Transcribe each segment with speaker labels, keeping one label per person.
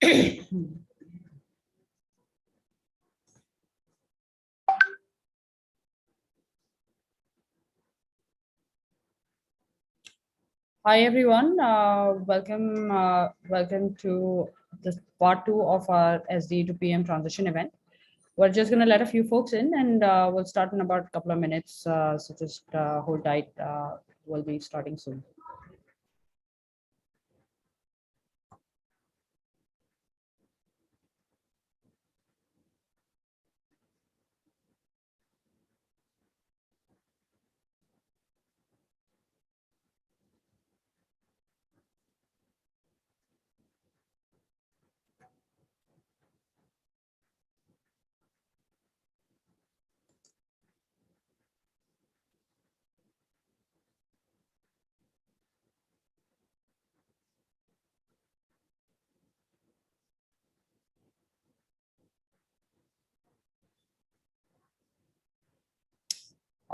Speaker 1: Hi everyone, welcome to this part 2 of our SDE to PM transition event. We're just going to let a few folks in, and we'll start in about a couple of minutes. So just hold tight. We'll be starting soon.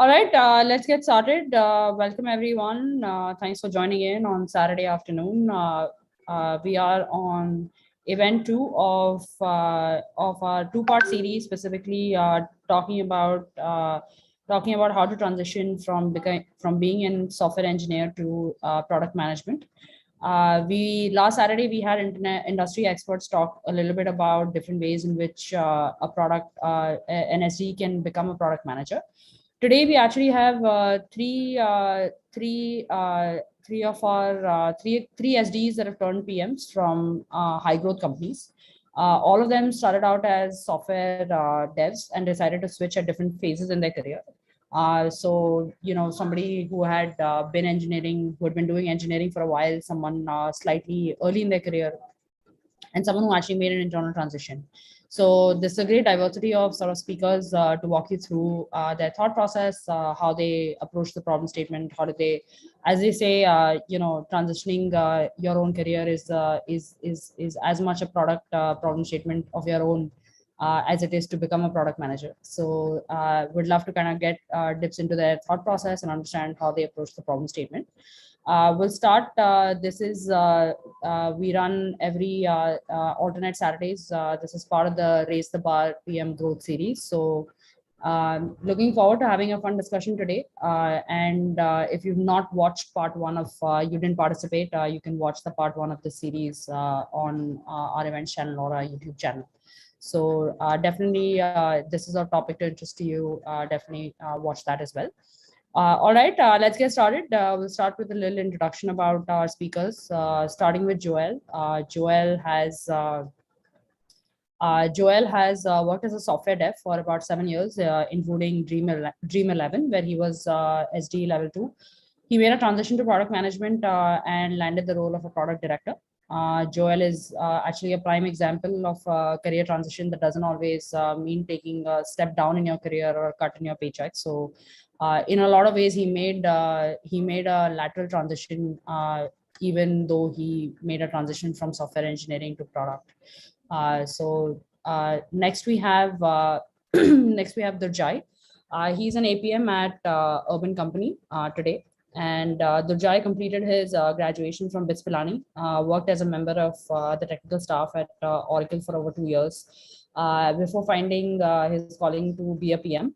Speaker 1: All right, let's get started. Welcome everyone. Thanks for joining in on Saturday afternoon. We are on event 2 of our 2-part series, specifically talking about how to transition from being in software engineer to product management. Last Saturday we had industry experts talk a little bit about different ways in which an SDE can become a product manager. Today we actually have three SDs that have turned PMs from high growth companies. All of them started out as software devs and decided to switch at different phases in their career. So somebody who had been doing engineering for a while, someone slightly early in their career, and someone who actually made an internal transition. So this is a great diversity of sort of speakers to walk you through their thought process, how they approach the problem statement, how do they, as they say, transitioning your own career is as much a product problem statement of your own as it is to become a product manager. So we'd love to kind of get dips into their thought process and understand how they approach the problem statement. We'll start. We run every alternate Saturdays. This is part of the Raise the Bar PM Growth Series. So looking forward to having a fun discussion today. And if you've not watched part 1 of, you didn't participate, you can watch the part 1 of the series on our events channel or our YouTube channel. So definitely, this is a topic to interest to you. Definitely watch that as well. All right, let's get started. We'll start with a little introduction about our speakers, starting with Joel. Joel has worked as a software dev for about 7 years, including Dream 11, where he was SDE level 2. He made a transition to product management and landed the role of a product director. Joel is actually a prime example of career transition that doesn't always mean taking a step down in your career or a cut in your paycheck. So in a lot of ways, he made a lateral transition, even though he made a transition from software engineering to product. Next we have Durjai. He's an APM at Urban Company today. And Durjai completed his graduation from BITS Pilani, worked as a member of the technical staff at Oracle for over 2 years before finding his calling to be a PM.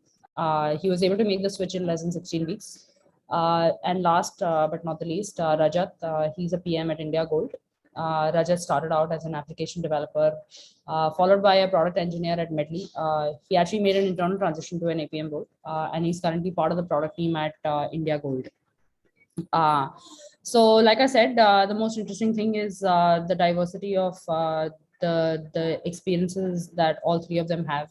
Speaker 1: He was able to make the switch in less than 16 weeks. And last but not the least, Rajat, he's a PM at India Gold. Rajat started out as an application developer, followed by a product engineer at Medley. He actually made an internal transition to an APM role, and he's currently part of the product team at India Gold. So like I said, the most interesting thing is the diversity of the experiences that all three of them have.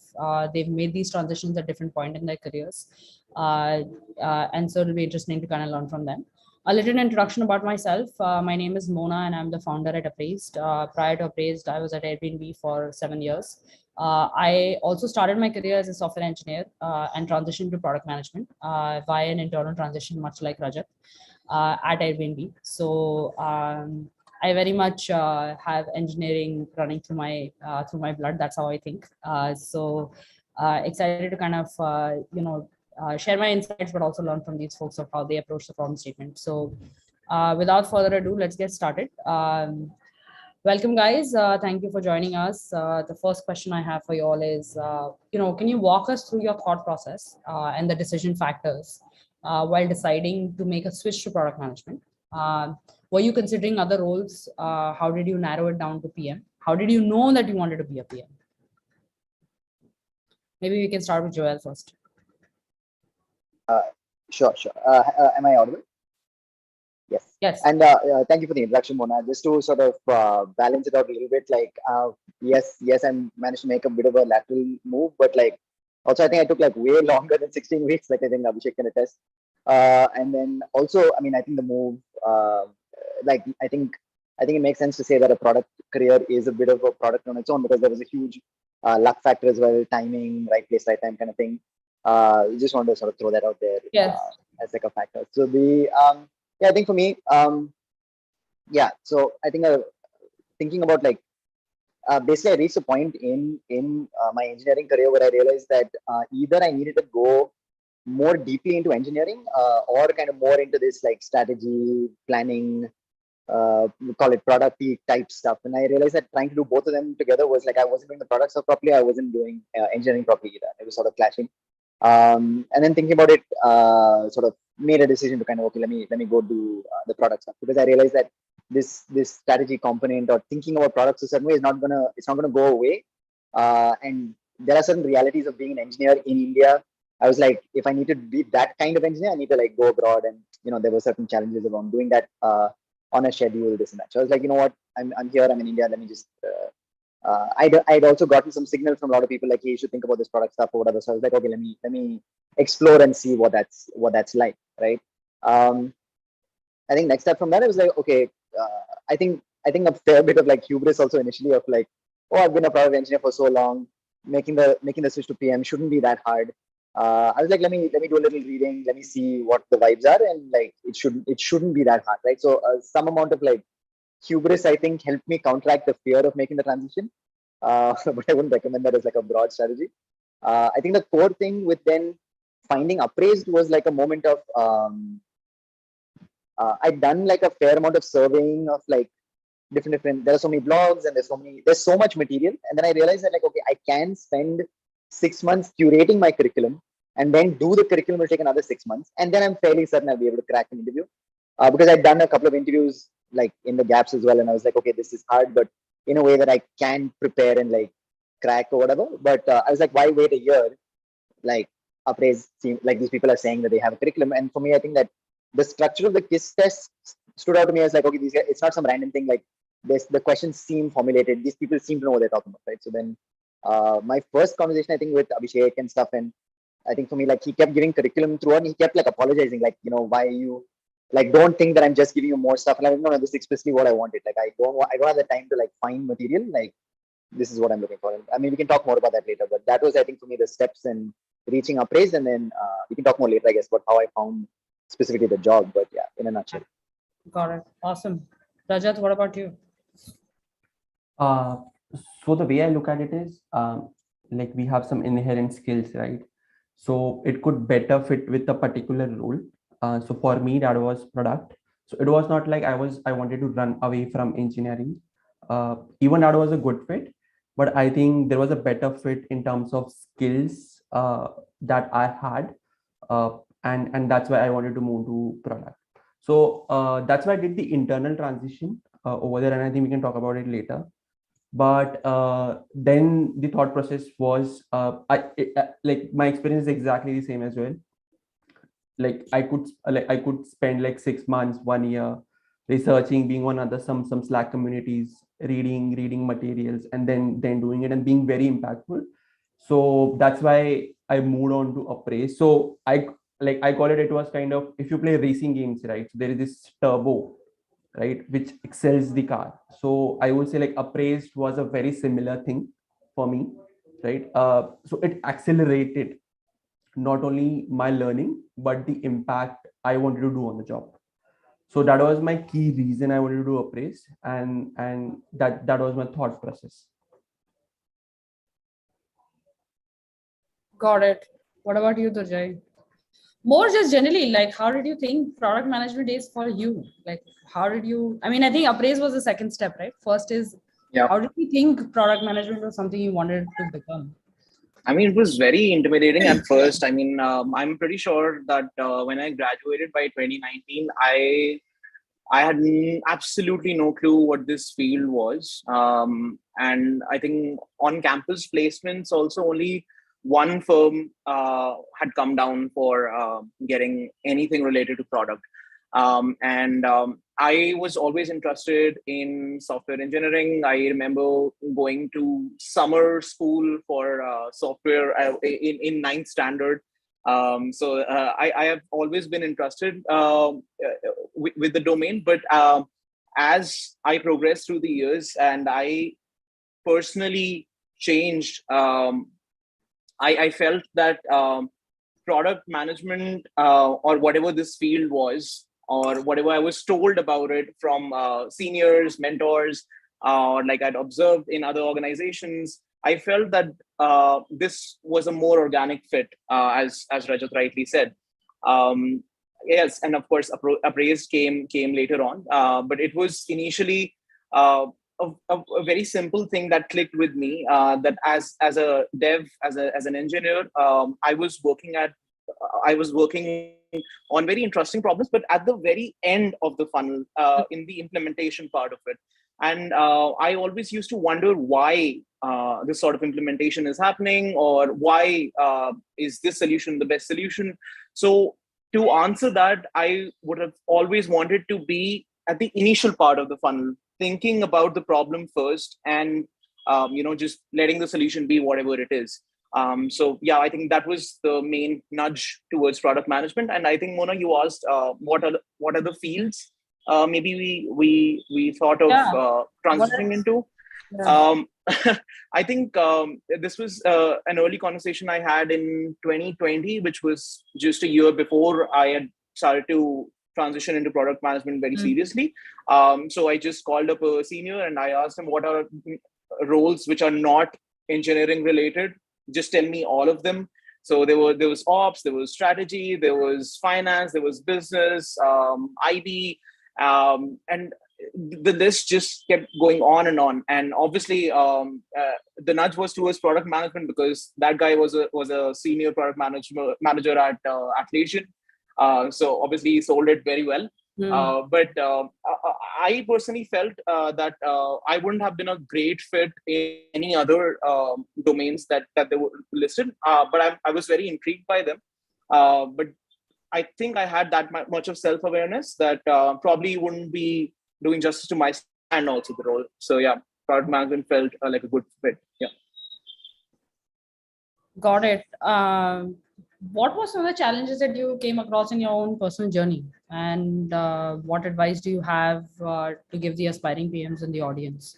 Speaker 1: They've made these transitions at different points in their careers. And so it'll be interesting to kind of learn from them. A little introduction about myself. My name is Mona and I'm the founder at Appraise. Prior to Appraise, I was at Airbnb for 7 years. I also started my career as a software engineer and transitioned to product management via an internal transition, much like Rajat at Airbnb. So I very much have engineering running through my blood. That's how I think. Excited to kind of share my insights, but also learn from these folks of how they approach the problem statement. So without further ado, let's get started. Welcome, guys. Thank you for joining us. The first question I have for you all is, can you walk us through your thought process and the decision factors while deciding to make a switch to product management? Were you considering other roles? How did you narrow it down to PM? How did you know that you wanted to be a PM? Maybe we can start with Joel first.
Speaker 2: Sure. Am I audible? Yes.
Speaker 1: Yes.
Speaker 2: And thank you for the introduction, Mona. Just to sort of balance it out a little bit, like, yes, I managed to make a bit of a lateral move, but like, also I think I took like way longer than 16 weeks, like I think Abhishek can attest. And then also, I mean, I think the move, like, I think it makes sense to say that a product career is a bit of a product on its own, because there was a huge luck factor as well, timing, right place, right time kind of thing. Just wanted to sort of throw that out there.
Speaker 1: Yes.
Speaker 2: As like a factor. So yeah, I think for me, yeah. So I think thinking about like basically I reached a point in my engineering career where I realized that either I needed to go more deeply into engineering or kind of more into this like strategy, planning, we call it product type stuff. And I realized that trying to do both of them together was like I wasn't doing the product stuff properly. I wasn't doing engineering properly either. It was sort of clashing. And then thinking about it, sort of made a decision to kind of, okay, let me go do the product stuff, because I realized that this strategy component or thinking about products a certain way is not gonna go away. And there are certain realities of being an engineer in India. I was like, if I need to be that kind of engineer, I need to like go abroad, and there were certain challenges around doing that on a schedule, this and that. So I was like, you know what, I'm here, I'm in India, let me just I'd also gotten some signals from a lot of people like, hey, you should think about this product stuff or whatever. So I was like, okay, let me explore and see what that's like, right? I think next step from that, I was like, okay, I think a fair bit of like hubris also initially of like, oh, I've been a product engineer for so long, making the switch to PM shouldn't be that hard. I was like, let me do a little reading, let me see what the vibes are, and like it shouldn't be that hard, right? So some amount of like hubris, I think, helped me counteract the fear of making the transition. But I wouldn't recommend that as like a broad strategy. I think the core thing with then finding Appraised was like a moment of I'd done like a fair amount of surveying of like different. There are so many blogs and there's so much material, and then I realized that like, okay, I can spend 6 months curating my curriculum, and then do the curriculum will take another 6 months, and then I'm fairly certain I'll be able to crack an interview. Because I'd done a couple of interviews like in the gaps as well, and I was like, okay, this is hard, but in a way that I can prepare and like crack or whatever. But I was like, why wait a year? Like Appraise seem like these people are saying that they have a curriculum, and for me, I think that the structure of the KISS test stood out to me as like, okay, these guys, it's not some random thing. Like the questions seem formulated. These people seem to know what they're talking about, right? So then my first conversation, I think, with Abhishek and stuff, and I think for me, like he kept giving curriculum throughout, and he kept like apologizing, like, why you like don't think that I'm just giving you more stuff. And I'm like, no, this is explicitly what I wanted. Like I don't have the time to like find material. Like this is what I'm looking for. And, I mean, we can talk more about that later, but that was, I think, for me, the steps in reaching Appraise, and then we can talk more later, I guess, about how I found specifically the job. But yeah, in a nutshell.
Speaker 1: Got it. Awesome. Rajat, what about you?
Speaker 3: So the way I look at it is like we have some inherent skills, right? So it could better fit with a particular role. So for me, that was product. So it was not like I wanted to run away from engineering. Even that was a good fit, but I think there was a better fit in terms of skills that I had, and that's why I wanted to move to product. So that's why I did the internal transition over there, and I think we can talk about it later. But then the thought process was like my experience is exactly the same as well. Like I could spend like 6 months, 1 year researching, being on other some Slack communities, reading materials, and then doing it and being very impactful. So that's why I moved on to Appraise. So I call it was kind of, if you play racing games, right? So there is this turbo, right, which excels the car. So I would say like Appraised was a very similar thing for me, right? So it accelerated not only my learning but the impact I wanted to do on the job. So that was my key reason I wanted to do Appraise, and that was my thought process.
Speaker 1: Got it. What about you, Durjai? More just generally, like, how did you think product management is for you? Like, how did you, I mean, I think Appraise was the second step, right? First is,
Speaker 4: Yeah.
Speaker 1: how did you think product management was something you wanted to become?
Speaker 4: I mean, it was very intimidating at first. I mean, I'm pretty sure that when I graduated by 2019, I had absolutely no clue what this field was. And I think on campus placements, also only one firm had come down for getting anything related to product. And I was always interested in software engineering. I remember going to summer school for software in ninth standard. I have always been interested with the domain, but as I progressed through the years and I personally changed, I felt that product management or whatever this field was, or whatever I was told about it from seniors, mentors, or like I'd observed in other organizations, I felt that this was a more organic fit, as Rajat rightly said. Yes, and of course, Appraise came later on, but it was initially a very simple thing that clicked with me. That as a dev, as an engineer, I was working on very interesting problems, but at the very end of the funnel, in the implementation part of it. And I always used to wonder why this sort of implementation is happening, or why is this solution the best solution. So to answer that, I would have always wanted to be at the initial part of the funnel, thinking about the problem first, and just letting the solution be whatever it is. So yeah, I think that was the main nudge towards product management. And I think, Mona, you asked what are the fields maybe we thought of
Speaker 1: Yeah.
Speaker 4: transitioning into.
Speaker 1: Yeah.
Speaker 4: I think this was an early conversation I had in 2020, which was just a year before I had started to transition into product management very seriously. So I just called up a senior and I asked him, what are roles which are not engineering related? Just tell me all of them. So there was ops, there was strategy, there was finance, there was business, IB, and the list just kept going on and on. And obviously, the nudge was towards product management because that guy was a senior product manager at Atlassian. So obviously, he sold it very well. But I personally felt that I wouldn't have been a great fit in any other domains that they were listed. But I was very intrigued by them. But I think I had that much of self-awareness that probably wouldn't be doing justice to myself and also the role. So yeah, product management felt like a good fit. Yeah.
Speaker 1: Got it. What were some of the challenges that you came across in your own personal journey? And what advice do you have to give the aspiring PMs in the audience?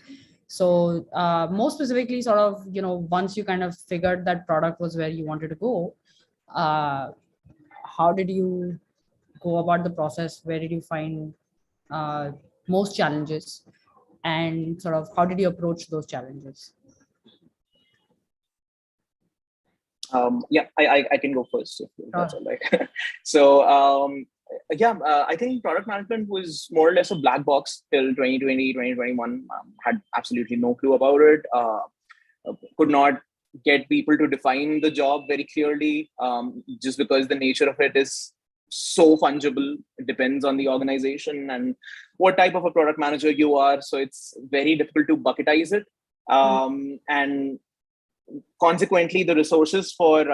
Speaker 1: So more specifically, sort of, once you kind of figured that product was where you wanted to go, how did you go about the process? Where did you find most challenges? And sort of, how did you approach those challenges?
Speaker 4: Yeah, I can go first if that's all right. So I think product management was more or less a black box till 2020, 2021. Had absolutely no clue about it. Could not get people to define the job very clearly, just because the nature of it is so fungible. It depends on the organization and what type of a product manager you are. So it's very difficult to bucketize it. And consequently, the resources for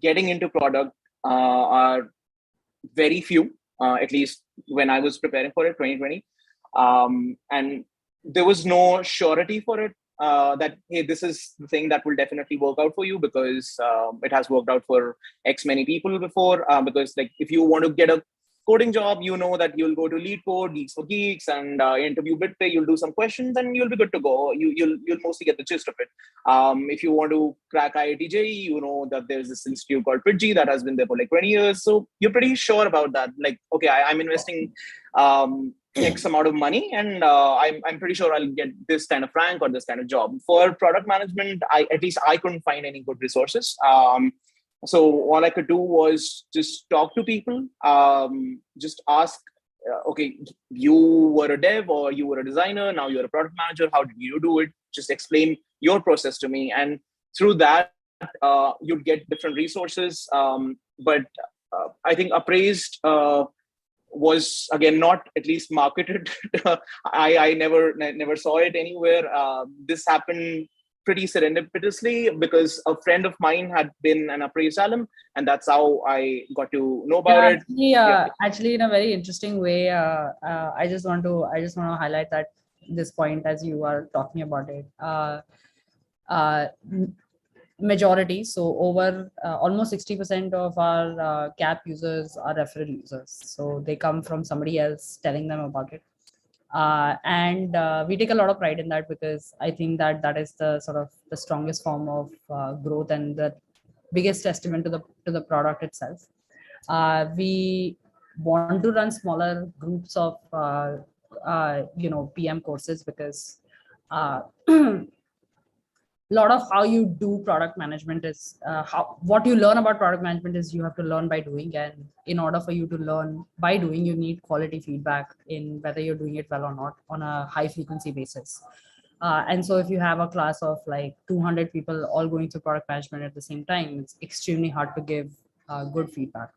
Speaker 4: getting into product are very few, at least when I was preparing for it, 2020. And there was no surety for it, that, hey, this is the thing that will definitely work out for you because it has worked out for X many people before. Because like if you want to get a coding job, you know that you'll go to Lead Code, Geeks for Geeks, and interview BitPay. You'll do some questions, and you'll be good to go. You'll mostly get the gist of it. If you want to crack IIT-JEE, you know that there's this institute called PITG that has been there for like 20 years. So you're pretty sure about that. Like, okay, I'm investing X amount of money, and I'm pretty sure I'll get this kind of rank or this kind of job. For product management, at least I couldn't find any good resources. So all I could do was just talk to people, just ask, okay, you were a dev or you were a designer, now you're a product manager. How did you do it? Just explain your process to me. And through that, you'd get different resources. But I think Appraised was again not at least marketed. I never saw it anywhere. This happened pretty serendipitously because a friend of mine had been an Appraise alum, and that's how I got to know about it.
Speaker 1: Actually, in a very interesting way, I just want to highlight that this point as you are talking about it. Majority, so over almost 60% of our CAP users are referral users. So they come from somebody else telling them about it. And we take a lot of pride in that, because I think that that is the sort of the strongest form of growth and the biggest testament to the product itself. We want to run smaller groups of PM courses, because a lot of how you do product management is what you learn about product management is you have to learn by doing. And in order for you to learn by doing, you need quality feedback in whether you're doing it well or not on a high frequency basis. And so if you have a class of like 200 people all going through product management at the same time, it's extremely hard to give good feedback.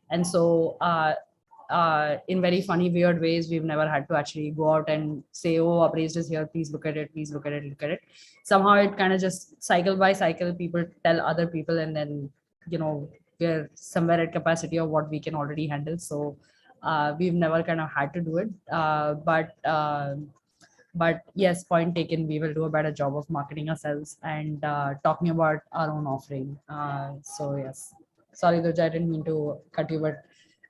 Speaker 1: And so in very funny, weird ways, we've never had to actually go out and say, oh, Appraised is here, please look at it, please look at it, look at it. Somehow it kind of just cycle by cycle, people tell other people, and then, we're somewhere at capacity of what we can already handle. So we've never kind of had to do it. But yes, point taken, we will do a better job of marketing ourselves and talking about our own offering. So yes, sorry, Durjai, I didn't mean to cut you, but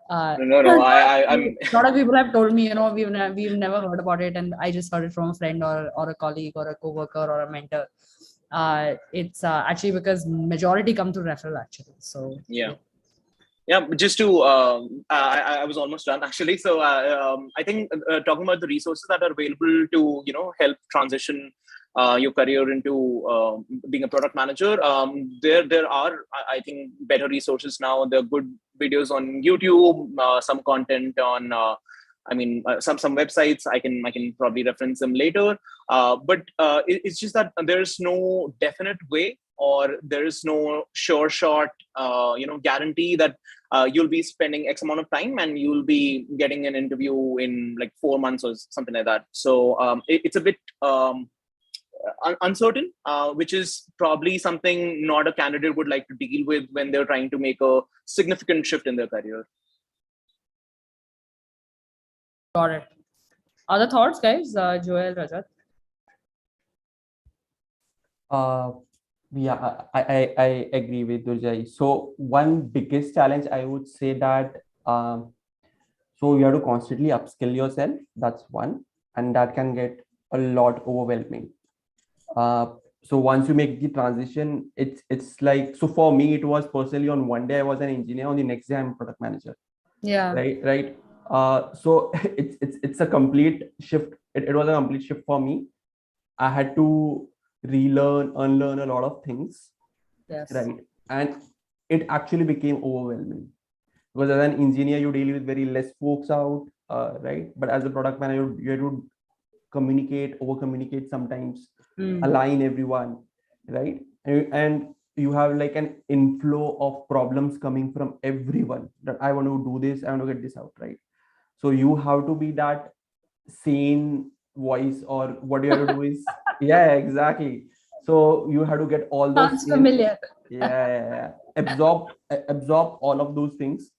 Speaker 4: No. I'm.
Speaker 1: A lot of people have told me, we've never heard about it, and I just heard it from a friend or a colleague or a coworker or a mentor. It's actually because majority come through referral, actually. So
Speaker 4: Yeah, just to I was almost done actually. So I think talking about the resources that are available to help transition your career into being a product manager, there are, I think, better resources now. There are good videos on YouTube, some content on some websites. I can probably reference them later. But it's just that there's no definite way, or there is no sure shot guarantee that you'll be spending X amount of time and you'll be getting an interview in like 4 months or something like that. So it's a bit uncertain, which is probably something not a candidate would like to deal with when they're trying to make a significant shift in their career.
Speaker 1: got it. Other thoughts, guys? Joel, Rajat?
Speaker 3: Yeah, I agree with Durjai. So one biggest challenge, I would say that so you have to constantly upskill yourself. That's one, and that can get a lot overwhelming. So once you make the transition, it's like, so for me, it was personally, on one day I was an engineer, on the next day I'm a product manager.
Speaker 1: Yeah.
Speaker 3: Right. So it's a complete shift. It was a complete shift for me. I had to relearn, unlearn a lot of things.
Speaker 1: Yes.
Speaker 3: Right. And it actually became overwhelming, because as an engineer, you deal with very less folks out, right? But as a product manager, you have to communicate, over communicate sometimes, align everyone, right? And you have like an inflow of problems coming from everyone, that I want to do this, I want to get this out, right? So you have to be that sane voice, or what you have to do is yeah, exactly. So you have to get all those
Speaker 1: Sounds familiar.
Speaker 3: yeah. Absorb all of those things,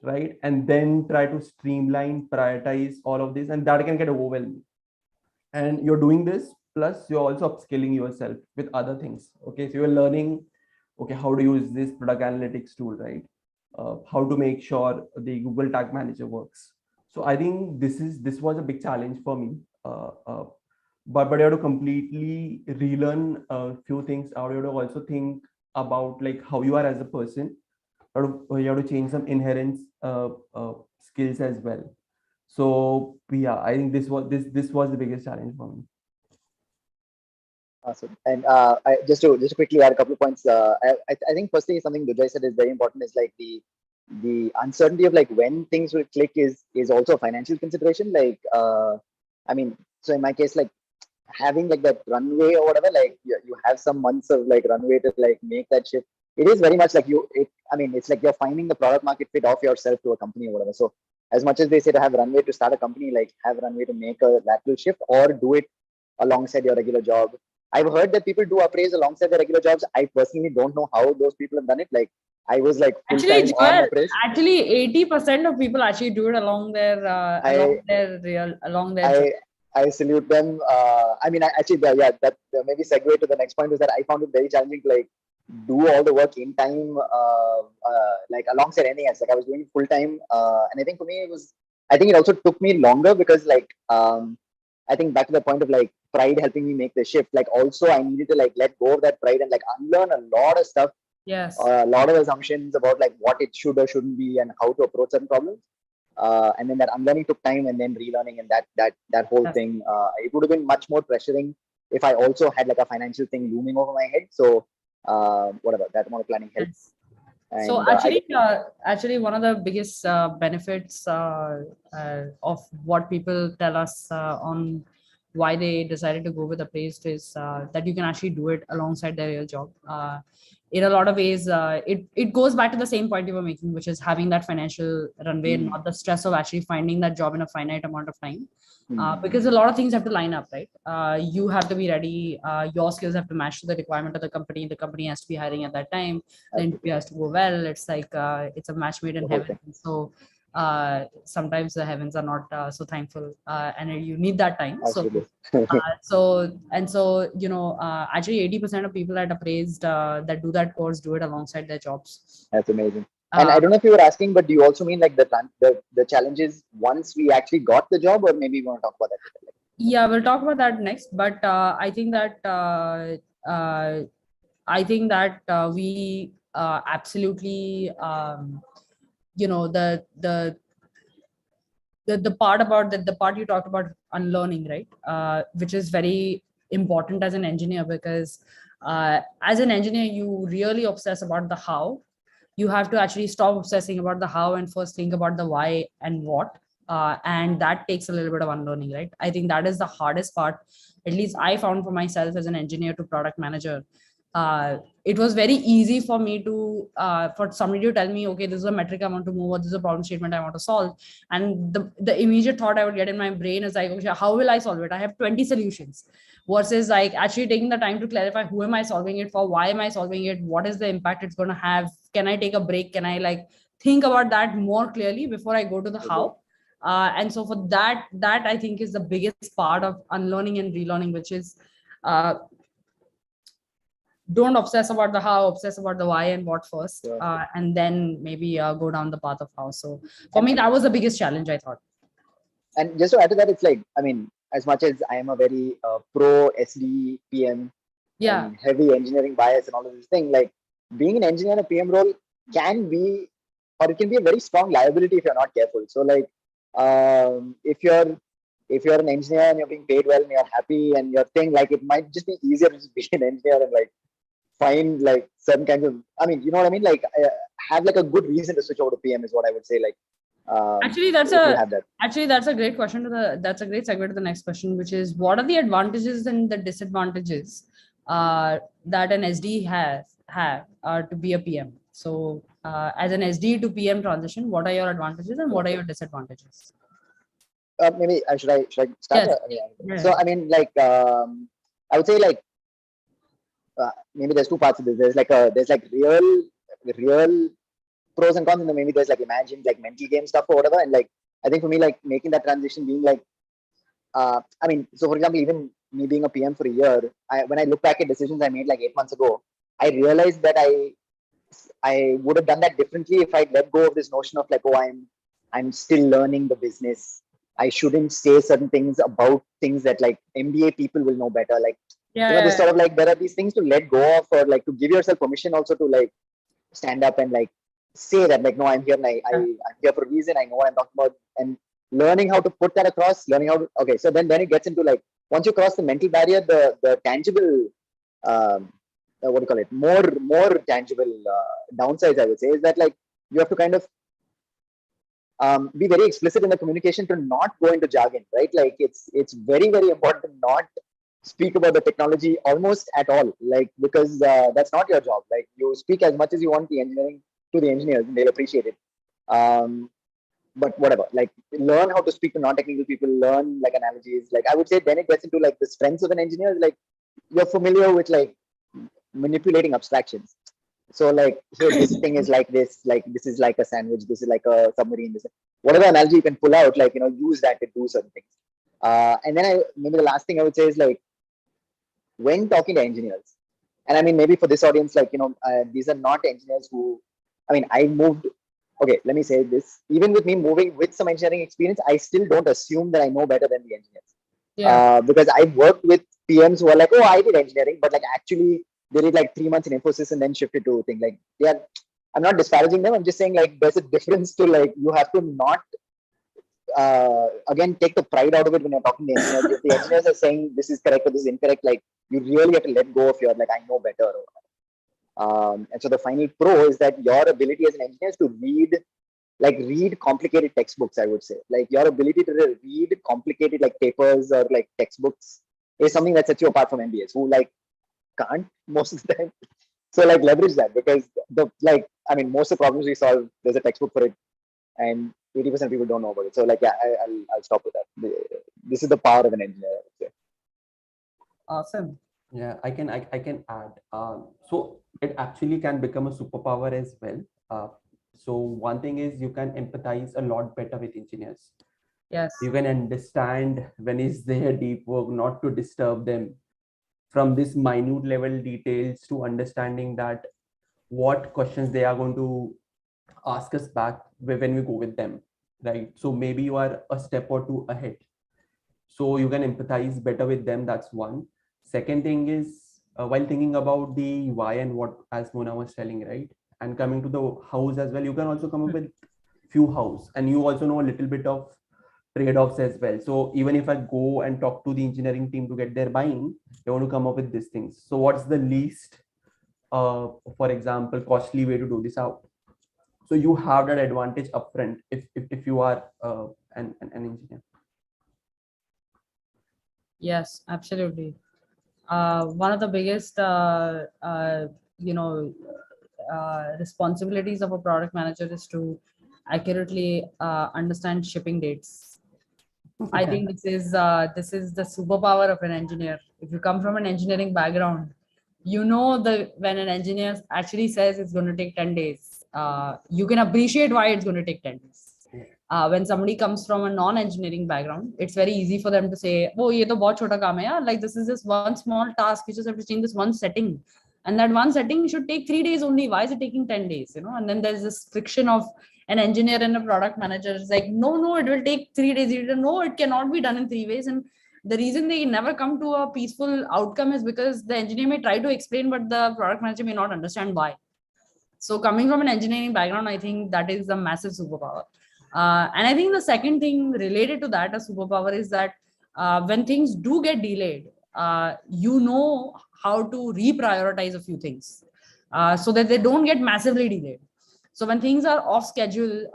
Speaker 3: right? And then try to streamline, prioritize all of this, and that can get overwhelming. And you're doing this, plus you're also upskilling yourself with other things. Okay, so you're learning, okay, how to use this product analytics tool, right? How to make sure the Google Tag Manager works. So I think this was a big challenge for me. But you have to completely relearn a few things. You have to also think about like how you are as a person. You have to change some inherent skills as well. So yeah, I think this was the biggest challenge for me.
Speaker 2: Awesome. And just to quickly add a couple of points. I think firstly something Durjai said is very important is like the uncertainty of like when things will click is also a financial consideration. Like I mean, so in my case, like having like that runway or whatever, like you have some months of like runway to like make that shift. It is very much like I mean, it's like you're finding the product market fit of yourself to a company or whatever. So as much as they say to have runway to start a company, like have runway to make a lateral shift or do it alongside your regular job. I've heard that people do Appraise alongside their regular jobs. I personally don't know how those people have done it. Like I was like full
Speaker 1: Actually,
Speaker 2: time on
Speaker 1: Joel,
Speaker 2: Appraise.
Speaker 1: actually 80% of people actually do it along their job.
Speaker 2: I I salute them. I mean, actually, yeah, that maybe segue to the next point is that I found it very challenging to like do all the work in time, like alongside anything else. Like I was doing full time, and I think for me it was. I think it also took me longer because like I think back to the point of like pride helping me make the shift. Like also I needed to like let go of that pride and like unlearn a lot of stuff,
Speaker 1: Yes.
Speaker 2: a lot of assumptions about like what it should or shouldn't be and how to approach certain problems. And then that unlearning took time, and then relearning, and that whole
Speaker 1: Yes.
Speaker 2: thing. It would have been much more pressuring if I also had like a financial thing looming over my head. So whatever, that amount of planning helped.
Speaker 1: Yes. So
Speaker 2: And
Speaker 1: actually, one of the biggest benefits of what people tell us on why they decided to go with Appraised is that you can actually do it alongside their real job. In a lot of ways, it goes back to the same point you were making, which is having that financial runway and not the stress of actually finding that job in a finite amount of time. Because a lot of things have to line up, right? You have to be ready. Your skills have to match to the requirement of the company. The company has to be hiring at that time. The interview has to go well. It's like it's a match made in heaven. So sometimes the heavens are not so thankful, and you need that time. So you know, actually 80% of people at Appraised that do that course do it alongside their jobs.
Speaker 2: that's amazing. And I don't know if you were asking, but do you also mean like the challenges once we actually got the job, or maybe you want to talk about that?
Speaker 1: Yeah, we'll talk about that next. But I think that we absolutely, you know, the part about the part you talked about unlearning, right? Which is very important as an engineer, because as an engineer, you really obsess about the how. You have to actually stop obsessing about the how and first think about the why and what. And that takes a little bit of unlearning, right? I think that is the hardest part, at least I found for myself as an engineer to product manager. It was very easy for me to for somebody to tell me, okay, this is a metric I want to move, or this is a problem statement I want to solve, and the immediate thought I would get in my brain is like, okay, how will I solve it? I have 20 solutions, versus like actually taking the time to clarify, who am I solving it for, why am I solving it, what is the impact it's going to have, can I take a break, can I like think about that more clearly before I go to the how. And so for that I think is the biggest part of unlearning and relearning, which is don't obsess about the how, obsess about the why and what first, and then maybe go down the path of how. So for me, that was the biggest challenge, I thought.
Speaker 2: And just to add to that, it's like, I mean, as much as I am a very pro SDE PM, and heavy engineering bias and all of this thing, like being an engineer in a PM role can be, or it can be a very strong liability if you're not careful. So like, if you're an engineer and you're being paid well and you're happy and you're saying like, it might just be easier to just be an engineer and like find like certain kinds of, I mean, you know what I mean? Like have like a good reason to switch over to PM is what I would say. Like,
Speaker 1: actually, that's a great question that's a great segue to the next question, which is, what are the advantages and the disadvantages that an SDE have to be a PM? So as an SDE to PM transition, what are your advantages and what are your disadvantages?
Speaker 2: Maybe should I start?
Speaker 1: Yes.
Speaker 2: So I mean, like I would say like maybe there's two parts of this. There's like real pros and cons, and then maybe there's like imagined like mental game stuff or whatever. And like I think for me, like making that transition being like I mean, so for example, even me being a PM for a year, when I look back at decisions I made like 8 months ago, I realized that I would have done that differently if I'd let go of this notion of like, oh, I'm still learning the business. I shouldn't say certain things about things that like MBA people will know better. Like, this sort of like, there are these things to let go of, or like to give yourself permission also to like stand up and like say that like, no, I'm here and I'm here for a reason. I know what I'm talking about. And learning how to put that across, learning how to, okay, so then it gets into like, once you cross the mental barrier, the tangible, what do you call it, more tangible downsides, I would say, is that like you have to kind of be very explicit in the communication to not go into jargon, right? Like it's very, very important to not speak about the technology almost at all, like, because that's not your job. Like, you speak as much as you want the engineering to the engineers, and they'll appreciate it. But whatever, like, learn how to speak to non-technical people, learn like analogies. Like, I would say then it gets into like the strengths of an engineer. Like, you're familiar with like manipulating abstractions. So like, hey, this thing is like this is like a sandwich, this is like a submarine, this, whatever analogy you can pull out, like, use that to do certain things. And then maybe the last thing I would say is like, when talking to engineers, and I mean, maybe for this audience, like, these are not engineers who, I mean, I moved, okay, let me say this, even with me moving with some engineering experience, I still don't assume that I know better than the engineers.
Speaker 1: Yeah.
Speaker 2: Because I've worked with PMs who are like, oh, I did engineering, but like actually they did like 3 months in Infosys and then shifted to things like, I'm not disparaging them. I'm just saying like, there's a difference to like, you have to not, again, take the pride out of it when you're talking to the engineers. If the engineers are saying this is correct or this is incorrect, like, you really have to let go of your, like, I know better. And so the final pro is that your ability as an engineer is to read complicated textbooks, I would say. Like, your ability to read complicated like papers or like textbooks is something that sets you apart from MBAs who like can't most of the time. So like, leverage that, because most of the problems we solve, there's a textbook for it, and 80% of people don't know about it. So like, yeah, I'll stop with that. This is the power of an engineer, I would say.
Speaker 1: Awesome.
Speaker 3: Yeah, I can add. So it actually can become a superpower as well. So one thing is, you can empathize a lot better with engineers.
Speaker 1: Yes.
Speaker 3: You can understand when is their deep work, not to disturb them, from this minute level details to understanding that what questions they are going to ask us back when we go with them, right? So maybe you are a step or two ahead, so you can empathize better with them. That's one. Second thing is, while thinking about the why and what, as Mona was telling, right, and coming to the hows as well, you can also come up with few hows, and you also know a little bit of trade-offs as well. So even if I go and talk to the engineering team to get their buy-in, they want to come up with these things. So what's the least, for example, costly way to do this out? So you have that advantage upfront if you are an engineer.
Speaker 1: Yes, absolutely. One of the biggest, responsibilities of a product manager is to accurately understand shipping dates. I think this is the superpower of an engineer. If you come from an engineering background, when an engineer actually says it's going to take 10 days, you can appreciate why it's going to take 10 days. When somebody comes from a non-engineering background, it's very easy for them to say, oh, ye to bahut chota kaam hai yaar. Like, this is just one small task. You just have to change this one setting. And that one setting should take 3 days only. Why is it taking 10 days? And then there's this friction of an engineer and a product manager. It's like, no, it will take 3 days. No, it cannot be done in 3 ways. And the reason they never come to a peaceful outcome is because the engineer may try to explain, but the product manager may not understand why. So coming from an engineering background, I think that is a massive superpower. And I think the second thing related to that, a superpower, is that when things do get delayed, you know how to reprioritize a few things so that they don't get massively delayed. So when things are off schedule,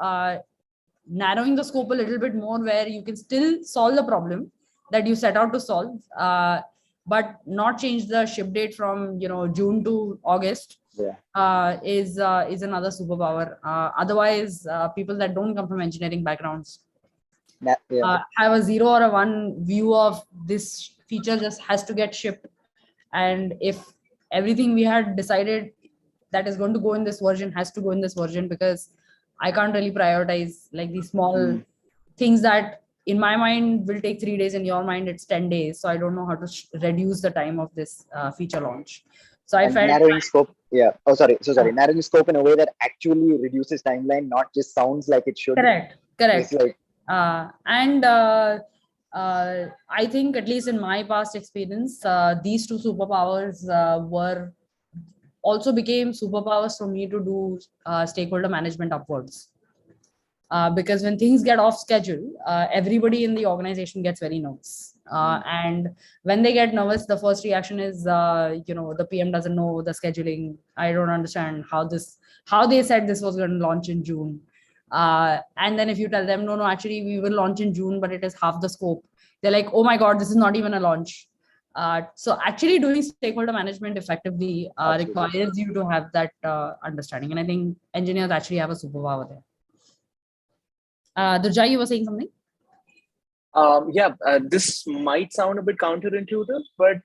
Speaker 1: narrowing the scope a little bit more, where you can still solve the problem that you set out to solve, but not change the ship date from June to August.
Speaker 2: Yeah.
Speaker 1: Is another superpower. Otherwise, people that don't come from engineering backgrounds have a 0 or a 1 view of this feature just has to get shipped. And if everything we had decided that is going to go in this version has to go in this version, because I can't really prioritize like these small things that in my mind will take 3 days, in your mind it's 10 days. So I don't know how to reduce the time of this feature launch. So I felt
Speaker 2: narrowing scope. Yeah. Oh, sorry. Narrowing scope in a way that actually reduces timeline, not just sounds like it should.
Speaker 1: Correct.
Speaker 2: It's like,
Speaker 1: I think, at least in my past experience, these two superpowers also became superpowers for me to do stakeholder management upwards. Because when things get off schedule, everybody in the organization gets very nervous. And when they get nervous, the first reaction is, the PM doesn't know the scheduling. I don't understand how they said this was going to launch in June. And then if you tell them, no, actually we will launch in June, but it is half the scope. They're like, oh my God, this is not even a launch. So actually doing stakeholder management effectively requires you to have that understanding. And I think engineers actually have a superpower there. Durjai, you were saying something?
Speaker 4: This might sound a bit counterintuitive, but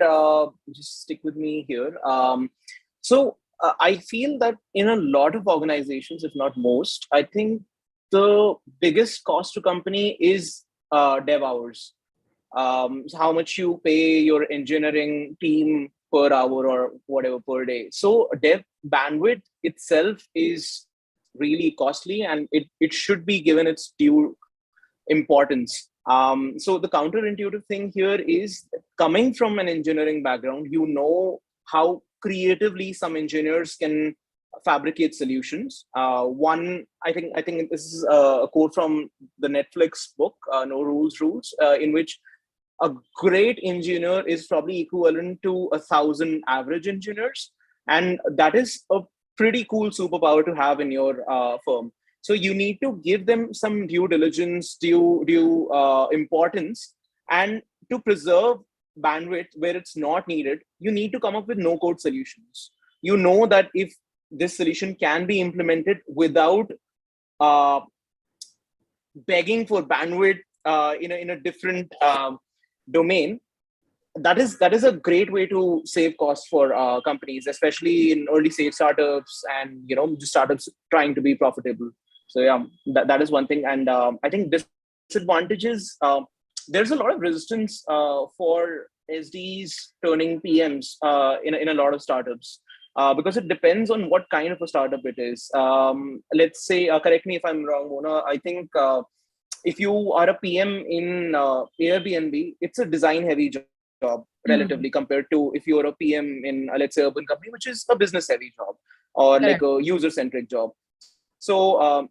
Speaker 4: just stick with me here. I feel that in a lot of organizations, if not most, I think the biggest cost to company is dev hours. So how much you pay your engineering team per hour or whatever per day. So dev bandwidth itself is really costly, and it should be given its due importance. So the counterintuitive thing here is, coming from an engineering background, you know how creatively some engineers can fabricate solutions. I think this is a quote from the Netflix book, No Rules Rules, in which a great engineer is probably equivalent to 1,000 average engineers. And that is a pretty cool superpower to have in your firm. So you need to give them some due diligence, due importance, and to preserve bandwidth where it's not needed, you need to come up with no-code solutions. You know that if this solution can be implemented without begging for bandwidth in a different domain, that is a great way to save costs for companies, especially in early stage startups and just startups trying to be profitable. So yeah, that is one thing. And I think disadvantages, there's a lot of resistance for SDEs turning PMs in a lot of startups, because it depends on what kind of a startup it is. Let's say, correct me if I'm wrong, Mona, I think if you are a PM in Airbnb, it's a design heavy job relatively compared to if you're a PM in, let's say, urban company, which is a business heavy job or like a user centric job. So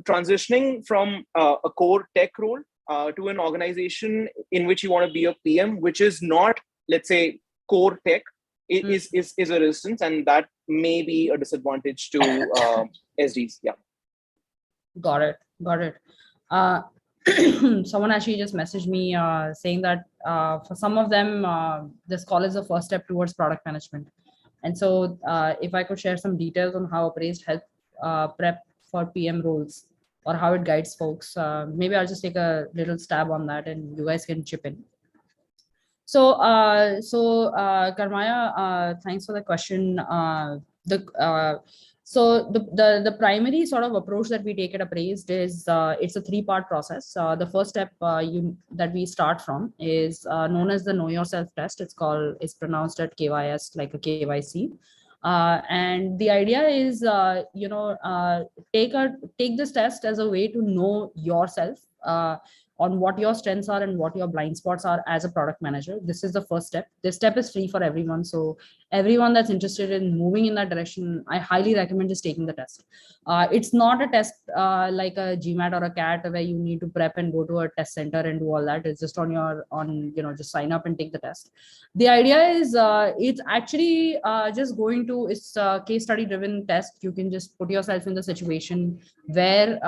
Speaker 4: transitioning from a core tech role to an organization in which you want to be a PM, which is not, let's say, core tech, is a resistance, and that may be a disadvantage to SDs. Yeah.
Speaker 1: Got it. Someone actually just messaged me saying that for some of them, this call is the first step towards product management. And so if I could share some details on how Appraise help prep for PM roles or how it guides folks, maybe I'll just take a little stab on that and you guys can chip in. So, Karmaya, thanks for the question. So the primary sort of approach that we take at Appraised is it's a 3-part process. The first step that we start from is known as the Know Yourself test. It's pronounced at KYS, like a KYC. And the idea is, take this test as a way to know yourself on what your strengths are and what your blind spots are as a product manager. This is the first step. This step is free for everyone. So everyone that's interested in moving in that direction, I highly recommend just taking the test. It's not a test like a GMAT or a CAT where you need to prep and go to a test center and do all that. It's just just sign up and take the test. The idea is it's actually it's a case study driven test. You can just put yourself in the situation where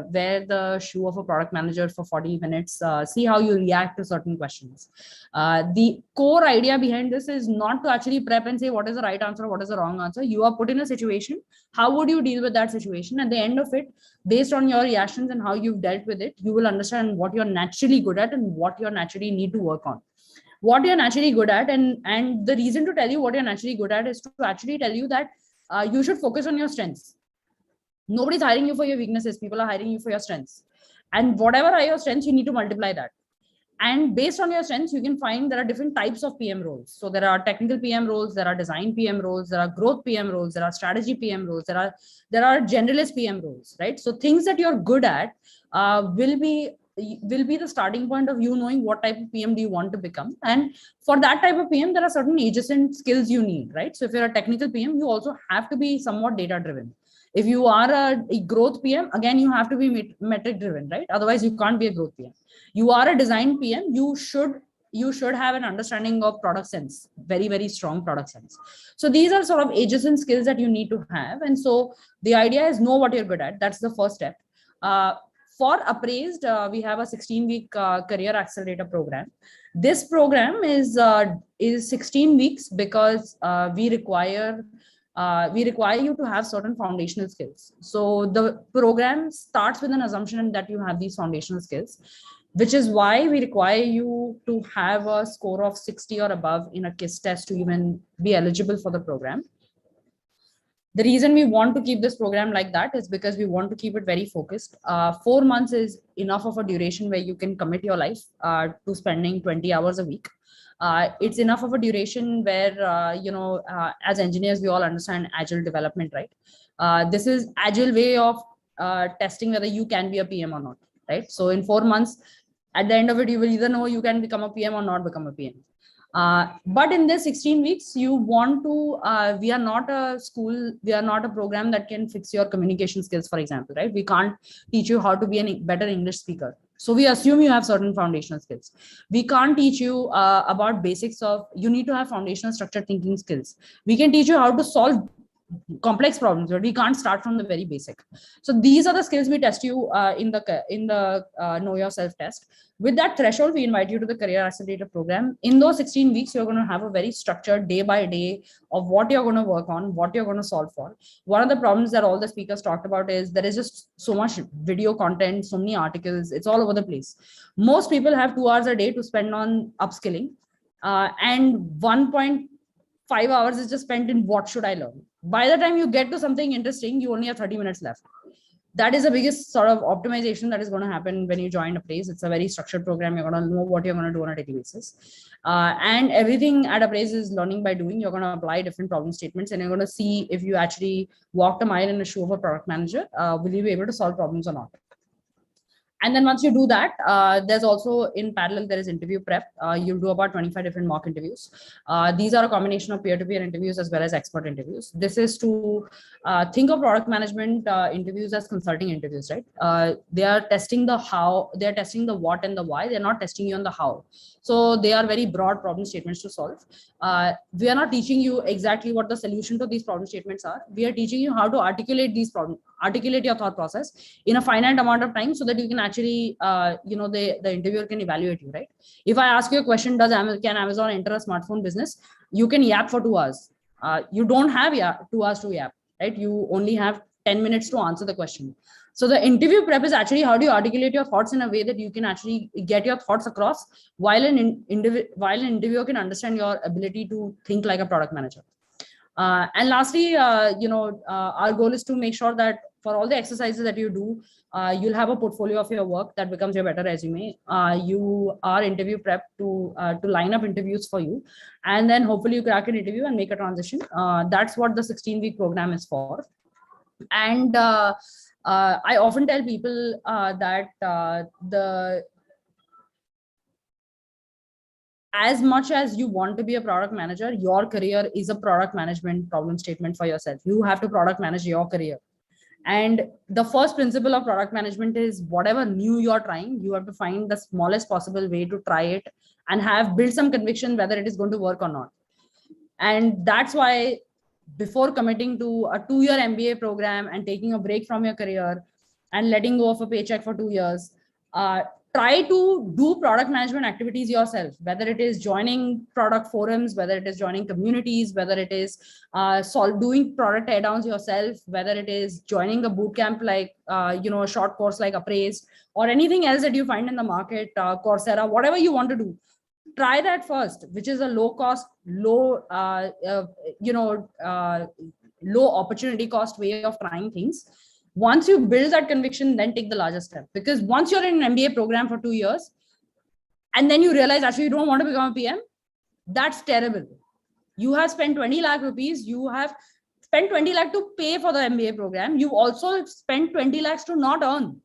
Speaker 1: the shoe of a product manager for 40 minutes, see how you react to certain questions. The core idea behind this is not to actually prep and say what is the right answer, what is the wrong answer. You are put in a situation. How would you deal with that situation? At the end of it, based on your reactions and how you've dealt with it, you will understand what you're naturally good at and what you naturally need to work on. What you're naturally good at, and the reason to tell you what you're naturally good at is to actually tell you that you should focus on your strengths. Nobody's hiring you for your weaknesses. People are hiring you for your strengths. And whatever are your strengths, you need to multiply that. And based on your strengths, you can find there are different types of PM roles. So there are technical PM roles, there are design PM roles, there are growth PM roles, there are strategy PM roles, there are generalist PM roles, right? So things that you're good at will be the starting point of you knowing what type of PM do you want to become. And for that type of PM, there are certain adjacent skills you need, right? So if you're a technical PM, you also have to be somewhat data driven. If you are a growth PM, again, you have to be metric driven, right? Otherwise you can't be a growth PM. You are a design PM, you should have an understanding of product sense, very, very strong product sense. So these are sort of adjacent skills that you need to have. And so the idea is know what you're good at. That's the first step. For Appraised, we have a 16-week career accelerator program. This program is 16 weeks because we require you to have certain foundational skills. So the program starts with an assumption that you have these foundational skills, which is why we require you to have a score of 60 or above in a KYS test to even be eligible for the program. The reason we want to keep this program like that is because we want to keep it very focused. 4 months is enough of a duration where you can commit your life to spending 20 hours a week. It's enough of a duration where, as engineers, we all understand agile development, right? This is agile way of testing whether you can be a PM or not, right? So in 4 months, at the end of it, you will either know you can become a PM or not become a PM. But in this 16 weeks, you want to, we are not a school, we are not a program that can fix your communication skills, for example, right? We can't teach you how to be a better English speaker. So we assume you have certain foundational skills. We can't teach you about basics of, you need to have foundational structured thinking skills. We can teach you how to solve complex problems, but we can't start from the very basic. So these are the skills we test you in the Know Yourself test. With that threshold, we invite you to the Career Accelerator program. In those 16 weeks, you're going to have a very structured day by day of what you're going to work on, what you're going to solve for. One of the problems that all the speakers talked about is there is just so much video content, so many articles, it's all over the place. Most people have 2 hours a day to spend on upskilling, and 1.5 hours is just spent in what should I learn. By the time you get to something interesting, you only have 30 minutes left. That is the biggest sort of optimization that is going to happen when you join Appraise. It's a very structured program. You're going to know what you're going to do on a daily basis. And everything at Appraise is learning by doing. You're going to apply different problem statements and you're going to see if you actually walked a mile in the shoe of a product manager, will you be able to solve problems or not? And then once you do that, there's also in parallel, there is interview prep. You'll do about 25 different mock interviews. These are a combination of peer-to-peer interviews as well as expert interviews. This is to think of product management interviews as consulting interviews, right? They are testing the how, they're testing the what and the why. They're not testing you on the how. So they are very broad problem statements to solve. We are not teaching you exactly what the solution to these problem statements are. We are teaching you how to articulate these problems, articulate your thought process in a finite amount of time so that you can actually, the interviewer can evaluate you, right? If I ask you a question, can Amazon enter a smartphone business? You can yap for 2 hours. You don't have 2 hours to yap, right? You only have 10 minutes to answer the question. So the interview prep is actually how do you articulate your thoughts in a way that you can actually get your thoughts across while an interviewer can understand your ability to think like a product manager. And lastly, our goal is to make sure that for all the exercises that you do, you'll have a portfolio of your work that becomes your better resume. You are interview prep to line up interviews for you. And then hopefully you crack an interview and make a transition. That's what the 16-week program is for. And I often tell people that as much as you want to be a product manager, your career is a product management problem statement for yourself. You have to product manage your career. And the first principle of product management is whatever new you're trying, you have to find the smallest possible way to try it and build some conviction whether it is going to work or not. And that's why before committing to a 2-year MBA program and taking a break from your career and letting go of a paycheck for 2 years, try to do product management activities yourself, whether it is joining product forums, whether it is joining communities, whether it is doing product teardowns yourself, whether it is joining a bootcamp like, a short course like Appraise or anything else that you find in the market, Coursera, whatever you want to do. Try that first, which is a low cost, low opportunity cost way of trying things. Once you build that conviction, then take the larger step. Because once you're in an MBA program for 2 years, and then you realize actually you don't want to become a PM, that's terrible. You have spent 20 lakh rupees, you have spent 20 lakh to pay for the MBA program. You also spent 20 lakhs to not earn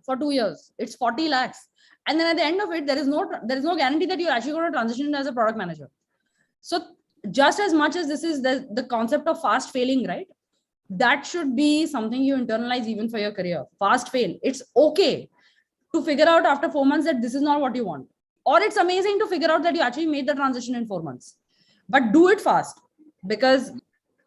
Speaker 1: for 2 years. It's 40 lakhs. And then at the end of it, there is no guarantee that you're actually going to transition as a product manager. So just as much as this is the concept of fast failing, right? that should be something you internalize even for your career. Fast fail. It's okay to figure out after 4 months that this is not what you want. Or it's amazing to figure out that you actually made the transition in 4 months. But do it fast, because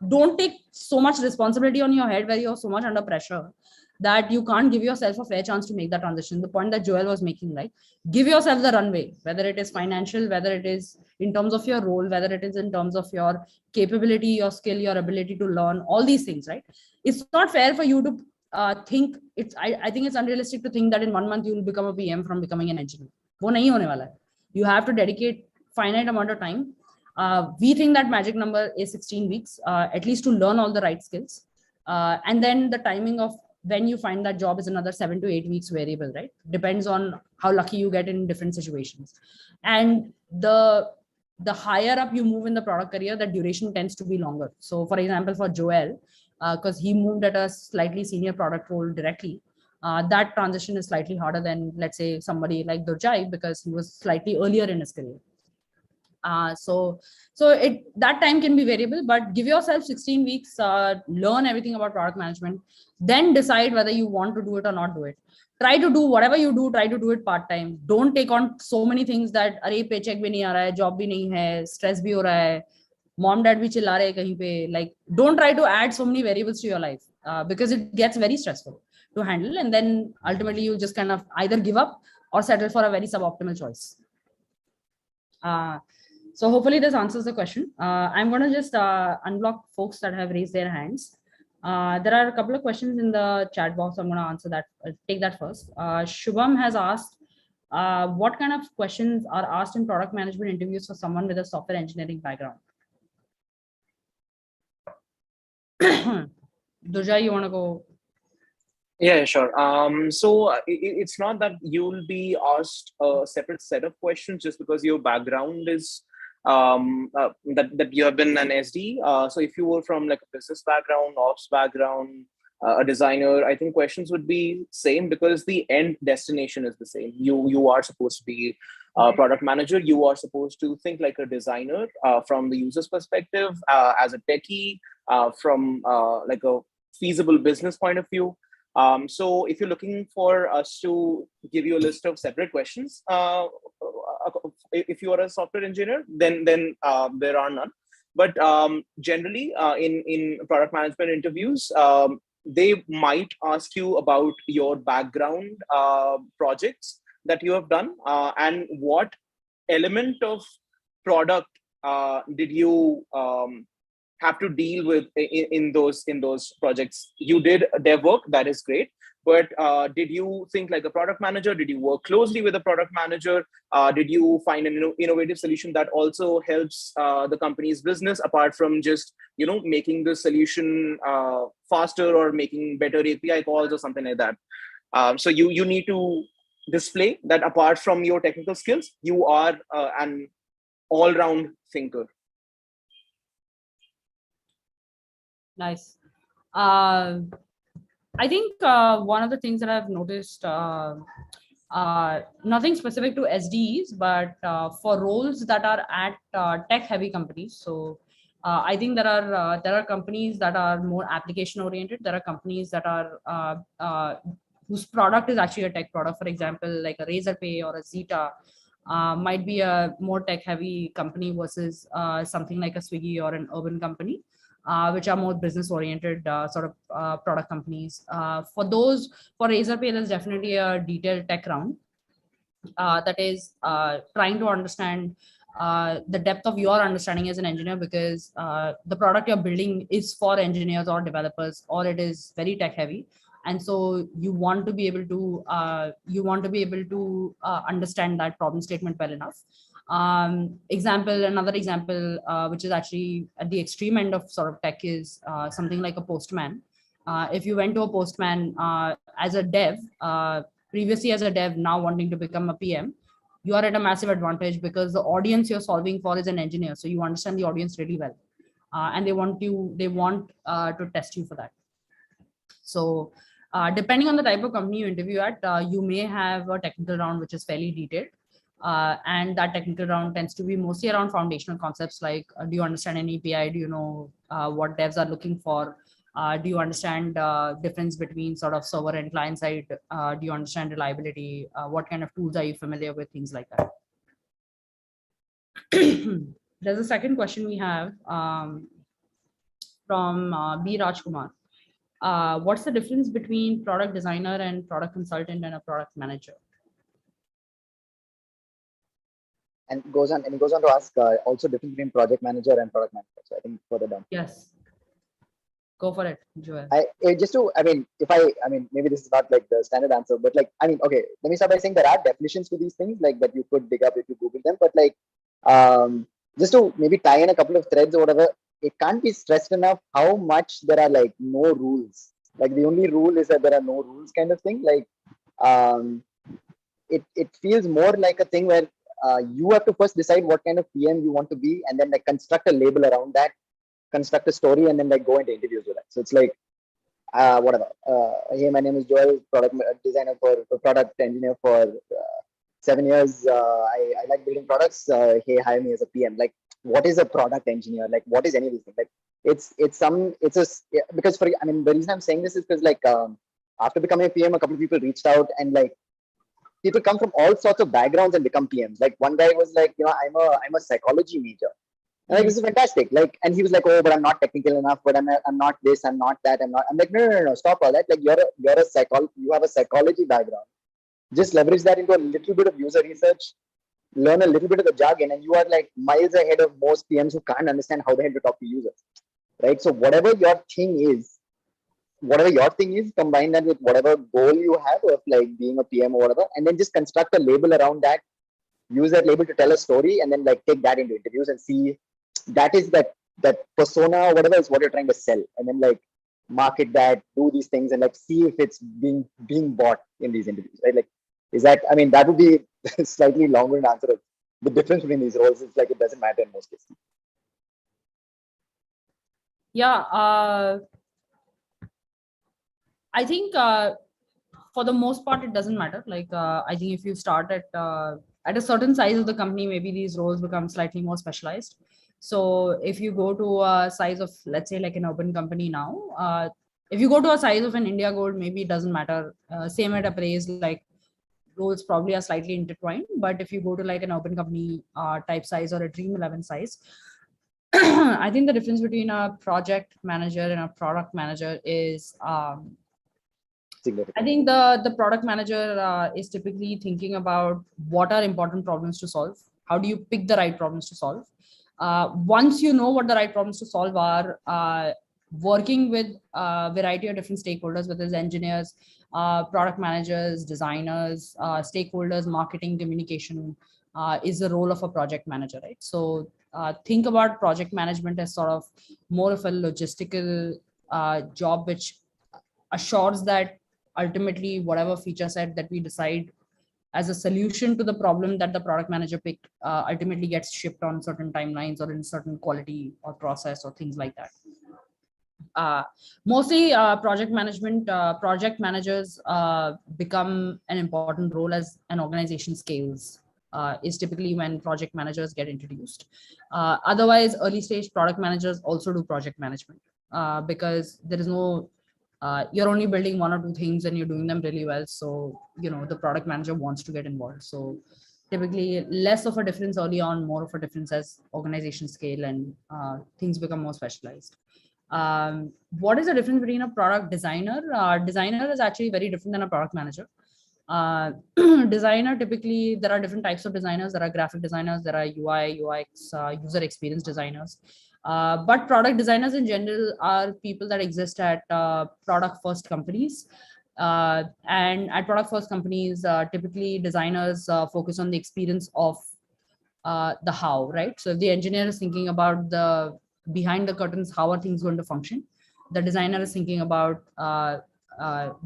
Speaker 1: don't take so much responsibility on your head where you're so much under pressure that you can't give yourself a fair chance to make that transition. The point that Joel was making, right? Give yourself the runway, whether it is financial, whether it is in terms of your role, whether it is in terms of your capability, your skill, your ability to learn, all these things, right? It's not fair for you to think it's, I think it's unrealistic to think that in 1 month you will become a PM from becoming an engineer. वो नहीं होने वाला है. You have to dedicate finite amount of time. We think that magic number is 16 weeks, at least to learn all the right skills. And then the timing of when you find that job is another 7 to 8 weeks variable, right? Depends on how lucky you get in different situations. And the higher up you move in the product career, the duration tends to be longer. So for example, for Joel, because he moved at a slightly senior product role directly, that transition is slightly harder than, let's say, somebody like Durjai, because he was slightly earlier in his career. So that time can be variable, but give yourself 16 weeks, learn everything about product management, then decide whether you want to do it or not do it. Try to do whatever you do, try to do it part-time. Don't take on so many things that, अरे paycheck भी नहीं आ रहा है, job भी नहीं है, stress भी हो रहा है, mom dad भी चिल्ला रहे हैं कहीं पे. Like, don't try to add so many variables to your life, because it gets very stressful to handle, and then ultimately you just kind of either give up or settle for a very suboptimal choice. So hopefully this answers the question. I'm going to just unblock folks that have raised their hands. There are a couple of questions in the chat box. I'm going to answer that. Take that first. Shubham has asked, what kind of questions are asked in product management interviews for someone with a software engineering background? Durjai, you want to go?
Speaker 4: Yeah, sure. So it's not that you'll be asked a separate set of questions just because your background is that you have been an SD. So if you were from like a business background, ops background, a designer, I think questions would be same, because the end destination is the same. You are supposed to be a product manager. You are supposed to think like a designer from the user's perspective, as a techie, from like a feasible business point of view. So if you're looking for us to give you a list of separate questions, if you are a software engineer, then there are none. But generally, in product management interviews, they might ask you about your background, projects that you have done, and what element of product did you have to deal with in those projects. You did dev work, that is great, but did you think like a product manager? Did you work closely with a product manager? Did you find an innovative solution that also helps the company's business, apart from just making the solution faster or making better API calls or something like that? So you need to display that apart from your technical skills, you are an all-round thinker.
Speaker 1: Nice. I think one of the things that I've noticed, nothing specific to SDEs, but for roles that are at tech-heavy companies. So I think there are companies that are more application-oriented. There are companies that are whose product is actually a tech product. For example, like a Razorpay or a Zeta might be a more tech-heavy company versus something like a Swiggy or an urban company, which are more business-oriented sort of product companies. For Razorpay, there's definitely a detailed tech round that is trying to understand the depth of your understanding as an engineer, because the product you're building is for engineers or developers, or it is very tech-heavy. And so you want to be able to understand that problem statement well enough. Another example, which is actually at the extreme end of sort of tech, is something like a postman. If you went to a postman as a dev, previously as a dev, now wanting to become a PM, you are at a massive advantage, because the audience you're solving for is an engineer. So you understand the audience really well, and they want to test you for that. So depending on the type of company you interview at, you may have a technical round which is fairly detailed. And that technical round tends to be mostly around foundational concepts like, do you understand an API? Do you know what devs are looking for? Do you understand difference between sort of server and client side? Do you understand reliability? What kind of tools are you familiar with? Things like that. There's a second question we have from B. Rajkumar. What's the difference between product designer and product consultant and a product manager?
Speaker 2: And he goes on to ask also difference between project manager and product manager. So I think further down.
Speaker 1: Yes. Go for it, Joel.
Speaker 2: Maybe this is not like the standard answer, but like, okay, let me start by saying there are definitions to these things like that you could dig up if you Google them, but like, just to maybe tie in a couple of threads or whatever, it can't be stressed enough how much there are like no rules. Like the only rule is that there are no rules kind of thing. Like, it feels more like a thing where you have to first decide what kind of PM you want to be, and then like construct a label around that, construct a story, and then like go into interviews with that. So it's like, whatever. Hey, my name is Joel, product designer product engineer for 7 years. I like building products. Hey, hire me as a PM. Like, what is a product engineer? Like, what is any of these things? Like, because the reason I'm saying this is because like after becoming a PM, a couple of people reached out, and like people come from all sorts of backgrounds and become PMs. Like one guy was like, I'm a psychology major. And like, this is fantastic. Like, and he was like, oh, but I'm not technical enough, but I'm not this, I'm not that, I'm like, no, stop all that. Like you have a psychology background. Just leverage that into a little bit of user research, learn a little bit of the jargon, and you are like miles ahead of most PMs who can't understand how the hell to talk to users. Right. So whatever your thing is, combine that with whatever goal you have of like being a PM or whatever, and then just construct a label around that, use that label to tell a story, and then like take that into interviews and see that is that persona or whatever is what you're trying to sell, and then like market that, do these things, and like see if it's being bought in these interviews, right? Like, is that, that would be slightly longer in answer of the difference between these roles. It's like it doesn't matter in most cases.
Speaker 1: Yeah, I think for the most part it doesn't matter. Like I think if you start at a certain size of the company, maybe these roles become slightly more specialized. So if you go to a size of, let's say, like an urban company now, if you go to a size of an India Gold, maybe it doesn't matter. Same at Appraise, like roles probably are slightly intertwined. But if you go to like an urban company type size or a Dream 11 size, I think the difference between a project manager and a product manager is I think the product manager is typically thinking about what are important problems to solve. How do you pick the right problems to solve? Once you know what the right problems to solve are, working with a variety of different stakeholders, whether it's engineers, product managers, designers, stakeholders, marketing, communication, is the role of a project manager, right? So think about project management as sort of more of a logistical job, which assures that ultimately whatever feature set that we decide as a solution to the problem that the product manager picked ultimately gets shipped on certain timelines or in certain quality or process or things like that. Mostly project managers become an important role as an organization scales, is typically when project managers get introduced. Otherwise, early stage product managers also do project management because there is no you're only building one or two things and you're doing them really well. So, the product manager wants to get involved. So typically less of a difference early on, more of a difference as organization scale and things become more specialized. What is the difference between a product designer? Designer is actually very different than a product manager. Designer, typically there are different types of designers. There are graphic designers, there are UI, UX, user experience designers. But product designers in general are people that exist at product first companies. And at product first companies, typically designers focus on the experience of the how, right? So if the engineer is thinking about the behind the curtains, how are things going to function? The designer is thinking about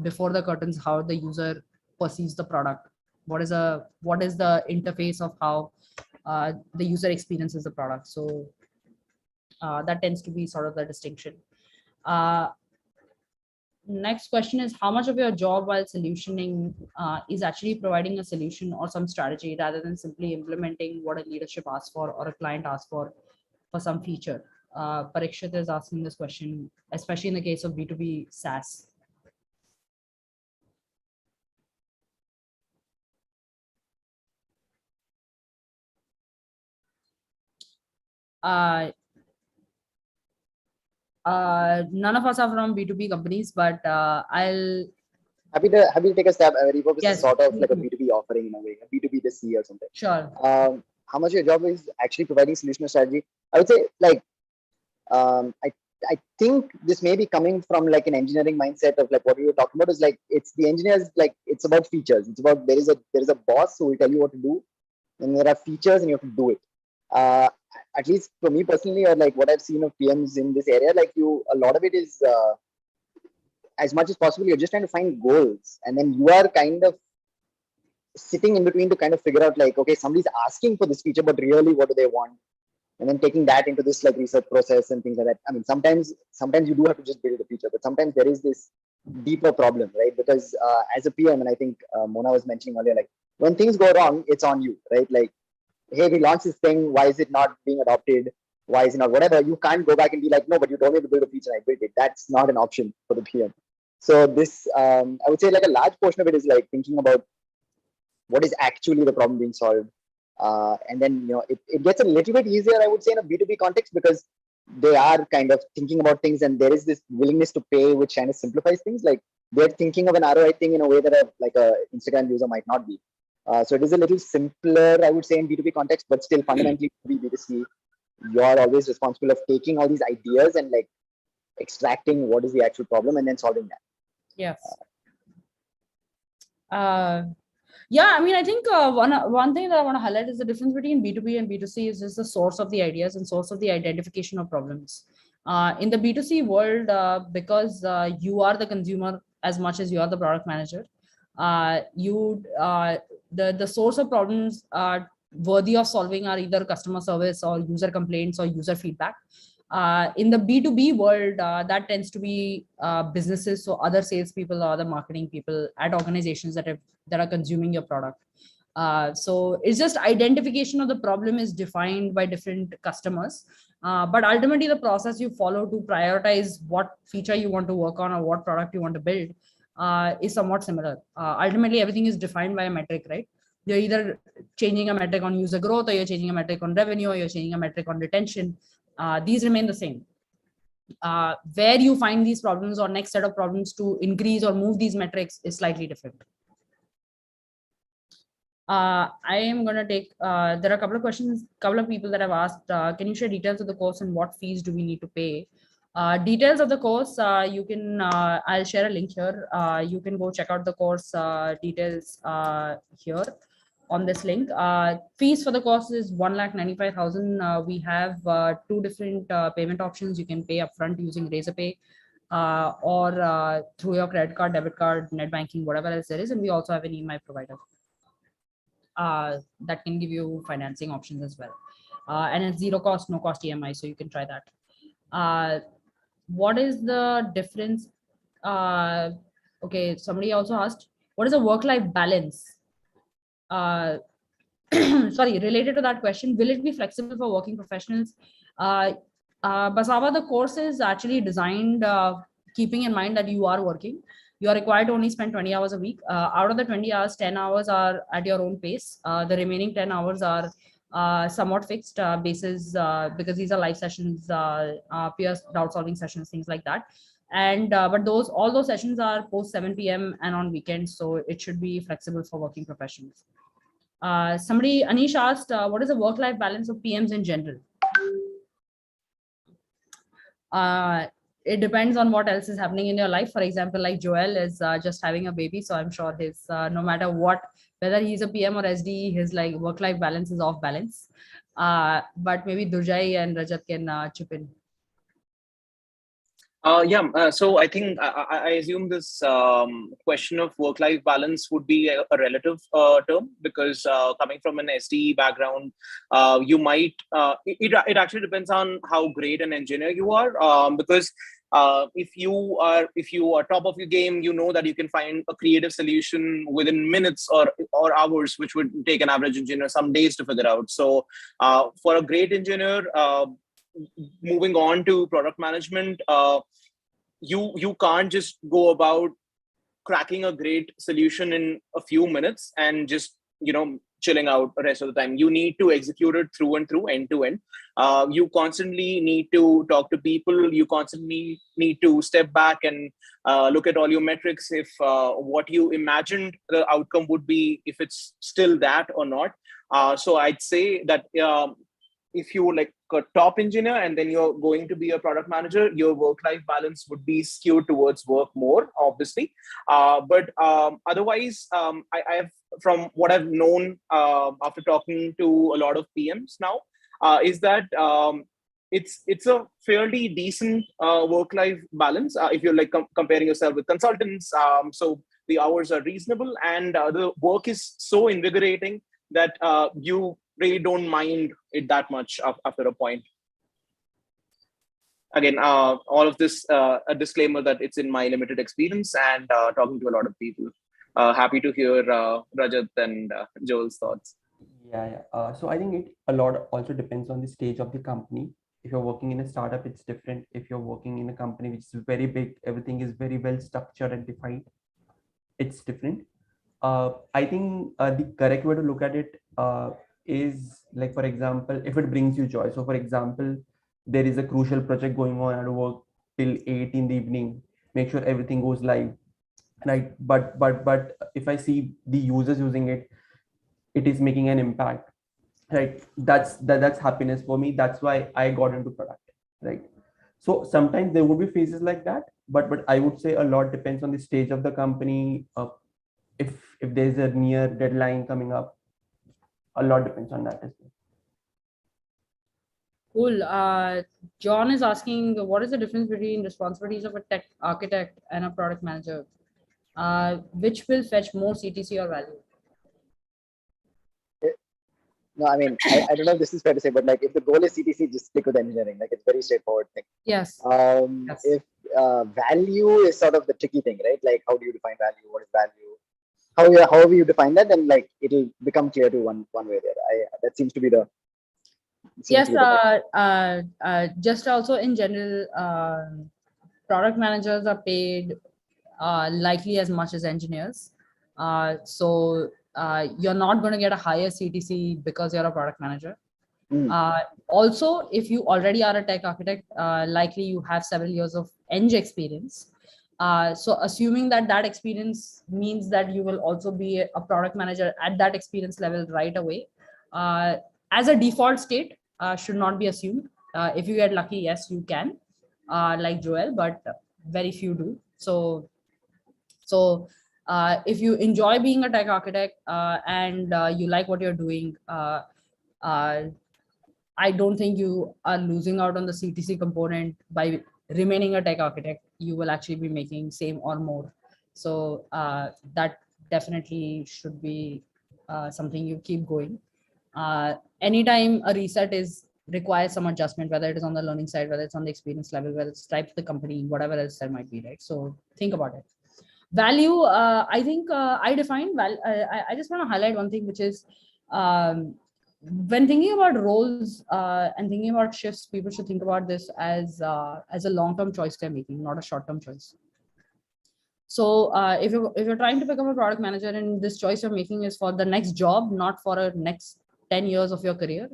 Speaker 1: before the curtains, how the user perceives the product. What is the interface of how the user experiences the product? So that tends to be sort of the distinction. Next question is, how much of your job while solutioning is actually providing a solution or some strategy rather than simply implementing what a leadership asks for or a client asks for some feature? Parikshit is asking this question, especially in the case of B2B SaaS. None of us are from B2B companies, but I'll
Speaker 2: happy to take a stab. Repurpose
Speaker 1: Yes,
Speaker 2: is sort of
Speaker 1: me
Speaker 2: like a
Speaker 1: too.
Speaker 2: B2B offering in a way, a B2B to C or something.
Speaker 1: Sure.
Speaker 2: How much your job is actually providing solution or strategy? I would say like I think this may be coming from like an engineering mindset of like what we were talking about is like it's the engineers, like it's about features. It's about there is a boss who will tell you what to do, and there are features and you have to do it. At least for me personally, or like what I've seen of PMs in this area, like a lot of it is as much as possible you're just trying to find goals, and then you are kind of sitting in between to kind of figure out like, okay, somebody's asking for this feature, but really what do they want? And then taking that into this like research process and things like that. I mean, sometimes you do have to just build a feature, but sometimes there is this deeper problem, right? Because as a PM, and I think Mona was mentioning earlier, like when things go wrong, it's on you, right? Like, hey, we launched this thing, why is it not being adopted? Why is it not whatever? You can't go back and be like, no, but you told me to build a feature, I built it. That's not an option for the PM. So this, I would say like a large portion of it is like thinking about what is actually the problem being solved. And then, it gets a little bit easier, I would say, in a B2B context, because they are kind of thinking about things and there is this willingness to pay, which kind of simplifies things. Like they're thinking of an ROI thing in a way that a Instagram user might not be. So it is a little simpler, I would say, in B2B context, but still fundamentally B2C, you are always responsible of taking all these ideas and like extracting what is the actual problem and then solving that.
Speaker 1: Yes. Yeah, I mean, I think one thing that I want to highlight is the difference between B2B and B2C is just the source of the ideas and source of the identification of problems. In the B2C world, because you are the consumer as much as you are the product manager, the source of problems worthy of solving are either customer service or user complaints or user feedback. In the B2B world, that tends to be businesses, so other salespeople or other marketing people at organizations that are consuming your product. So it's just identification of the problem is defined by different customers. But ultimately, the process you follow to prioritize what feature you want to work on or what product you want to build is somewhat similar. Ultimately, everything is defined by a metric, right? You're either changing a metric on user growth, or you're changing a metric on revenue, or you're changing a metric on retention. These remain the same. Where you find these problems or next set of problems to increase or move these metrics is slightly different. I am going to take, there are a couple of questions, couple of people that have asked, can you share details of the course and what fees do we need to pay? Details of the course, you can, I'll share a link here. You can go check out the course details here on this link. Fees for the course is 1,95,000. We have two different payment options. You can pay upfront using Razorpay or through your credit card, debit card, net banking, whatever else there is. And we also have an EMI provider that can give you financing options as well. And it's zero cost, no cost EMI, so you can try that. What is the difference? Okay, somebody also asked, what is a work-life balance? Sorry, related to that question, will it be flexible for working professionals? Basava, the course is actually designed keeping in mind that you are working. You are required to only spend 20 hours a week. Out of the 20 hours, 10 hours are at your own pace. The remaining 10 hours are somewhat fixed basis because these are live sessions, peer doubt solving sessions, things like that. And but all those sessions are post 7 p.m. and on weekends, so it should be flexible for working professionals. Somebody, Anish asked, what is the work-life balance of PMs in general? It depends on what else is happening in your life. For example, like Joel is just having a baby, so I'm sure his no matter what, whether he's a PM or SDE, his like work-life balance is off balance. But maybe Durjai and Rajat can chip in.
Speaker 4: So I think I assume this question of work-life balance would be a relative term, because coming from an SDE background, you might, it actually depends on how great an engineer you are, because if you are top of your game, you know that you can find a creative solution within minutes or hours, which would take an average engineer some days to figure out. So for a great engineer, moving on to product management, you can't just go about cracking a great solution in a few minutes and just chilling out the rest of the time. You need to execute it through and through, end to end. You constantly need to talk to people. You constantly need to step back and look at all your metrics, if what you imagined the outcome would be, if it's still that or not. So I'd say that if you like a top engineer and then you're going to be a product manager, your work-life balance would be skewed towards work more, obviously. But otherwise, I have, from what I've known after talking to a lot of PMs now, is that it's a fairly decent work-life balance if you're like comparing yourself with consultants. So the hours are reasonable, and the work is so invigorating that you really don't mind it that much after a point. Again, all of this, a disclaimer that it's in my limited experience and talking to a lot of people. Happy to hear Rajat and Joel's thoughts.
Speaker 3: Yeah. So I think it a lot also depends on the stage of the company. If you're working in a startup, it's different. If you're working in a company which is very big, everything is very well structured and defined, it's different. I think the correct way to look at it is, like, for example, if it brings you joy. So for example, there is a crucial project going on at work till 8 in the evening, make sure everything goes live, right? But if I see the users using it, it is making an impact, right? That's happiness for me. That's why I got into product, right? So sometimes there would be phases like that, but I would say a lot depends on the stage of the company. If there's a near deadline coming up, a lot depends on that as well.
Speaker 1: Cool. John is asking, what is the difference between responsibilities of a tech architect and a product manager? Which will fetch more CTC or value?
Speaker 2: No, I mean, I don't know if this is fair to say, but like if the goal is CTC, just stick with engineering. Like it's very straightforward thing.
Speaker 1: Yes.
Speaker 2: Yes. If value is sort of the tricky thing, right? Like how do you define value? What is value? However you define that, then like it'll become clear to one way or the other. That seems to be the.
Speaker 1: Yes. Just also in general, product managers are paid likely as much as engineers. So you're not going to get a higher CTC because you're a product manager. Also, if you already are a tech architect, likely you have several years of eng experience. So assuming that experience means that you will also be a product manager at that experience level right away, as a default state, should not be assumed. If you get lucky, yes, you can, like Joel, but very few do. So if you enjoy being a tech architect and you like what you're doing, I don't think you are losing out on the CTC component by remaining a tech architect. You will actually be making same or more. So that definitely should be something you keep going. Anytime a reset requires some adjustment, whether it is on the learning side, whether it's on the experience level, whether it's type of the company, whatever else there might be, right? So think about it. Value, I think I define value. I just want to highlight one thing, which is when thinking about roles and thinking about shifts, people should think about this as a long-term choice they're making, not a short-term choice. So if you're trying to become a product manager and this choice you're making is for the next job, not for a next 10 years of your career,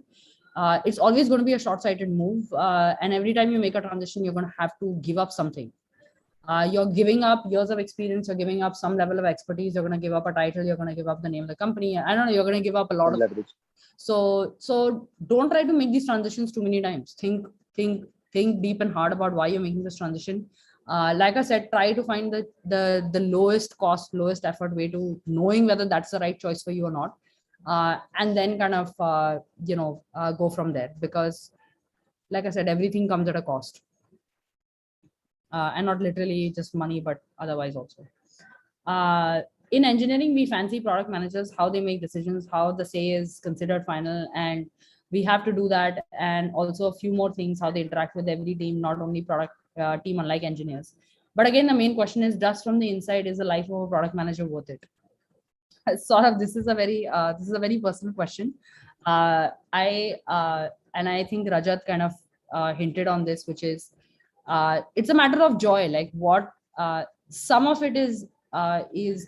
Speaker 1: it's always going to be a short-sighted move. And every time you make a transition, you're going to have to give up something. You're giving up years of experience, you're giving up some level of expertise, you're going to give up a title, you're going to give up the name of the company. I don't know, you're going to give up a lot of leverage. So don't try to make these transitions too many times. Think deep and hard about why you're making this transition. Like I said, try to find the lowest cost, lowest effort way to knowing whether that's the right choice for you or not. And then kind of, go from there, because like I said, everything comes at a cost. And not literally just money, but otherwise also. In engineering, we fancy product managers, how they make decisions, how the say is considered final, and we have to do that. And also a few more things, how they interact with every team, not only product team, unlike engineers. But again, the main question is, just from the inside, is the life of a product manager worth it? Sort of, this is a very personal question. And I think Rajat kind of hinted on this, which is it's a matter of joy. Like what some of it is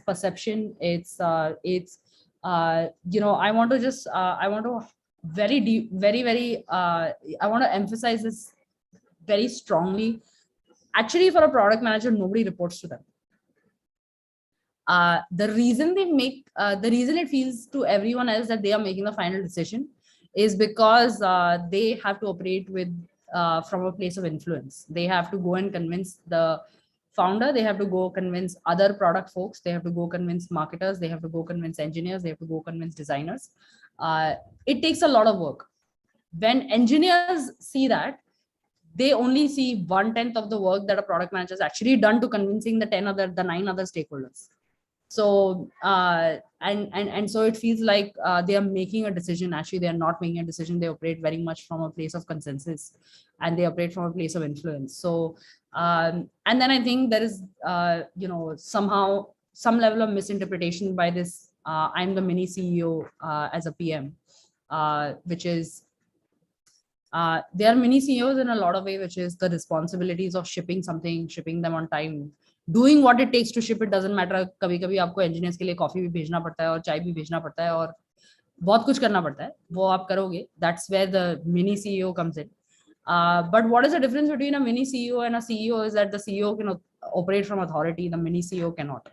Speaker 1: perception. It's you know, I want to just I want to very deep, very I want to emphasize this very strongly. Actually, for a product manager, nobody reports to them. The reason the reason it feels to everyone else that they are making the final decision is because they have to operate with from a place of influence. They have to go and convince the founder, they have to go convince other product folks, they have to go convince marketers, they have to go convince engineers, they have to go convince designers. It takes a lot of work. When engineers see that, they only see 1/10 of the work that a product manager has actually done to convincing the 9 other stakeholders. So and so it feels like they are making a decision. Actually, they are not making a decision. They operate very much from a place of consensus, and they operate from a place of influence. So and then I think there is you know, somehow some level of misinterpretation by this I'm the mini CEO as a PM, which is they are mini CEOs in a lot of ways, which is the responsibilities of shipping something, shipping them on time, doing what it takes to ship it. Doesn't matter, कभी कभी आपको engineers के लिए coffee भी भेजना पड़ता है और चाय भी भेजना पड़ता है और बहुत कुछ करना पड़ता है, वो आप करोगे. That's where the mini CEO comes in. But what is the difference between a mini CEO and a CEO is that the CEO can operate from authority, the mini CEO cannot.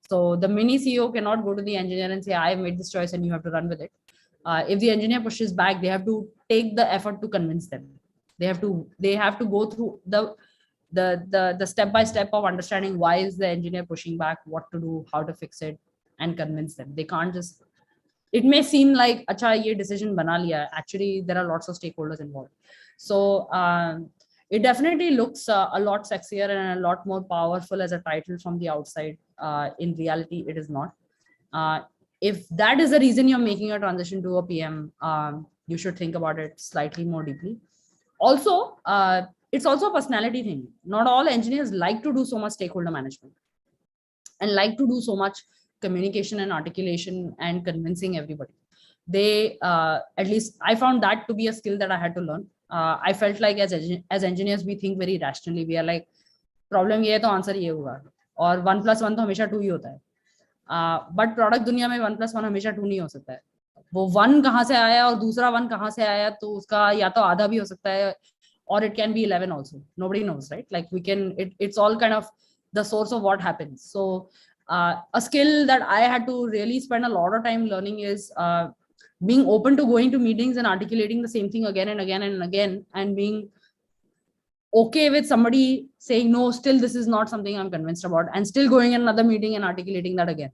Speaker 1: So the mini CEO cannot go to the engineer and say, I have made this choice and you have to run with it. If the engineer pushes back, they have to take the effort to convince them. They have to go through the step by step of understanding why is the engineer pushing back, what to do, how to fix it, and convince them. They can't just. It may seem like acha ye decision bana liya. Actually, there are lots of stakeholders involved. So it definitely looks a lot sexier and a lot more powerful as a title from the outside. In reality, it is not. If that is the reason you're making a transition to a PM, you should think about it slightly more deeply. Also, it's also a personality thing. Not all engineers like to do so much stakeholder management and like to do so much communication and articulation and convincing everybody. They, at least I found that to be a skill that I had to learn. I felt like as engineers, we think very rationally. We are like, problem ye hai to answer ye hoga. और 1 + 1 तो हमेशा 2 ही होता है. But product दुनिया में 1 + 1 हमेशा 2 नहीं हो सकता है. वो 1 कहाँ से आया और दूसरा 1 कहाँ से आया, तो उसका या तो आधा भी हो सकता है, or it can be 11 also. Nobody knows, right? Like we can, it's all kind of the source of what happens. So a skill that I had to really spend a lot of time learning is being open to going to meetings and articulating the same thing again and again and again, and being okay with somebody saying, no, still this is not something I'm convinced about, and still going in another meeting and articulating that again.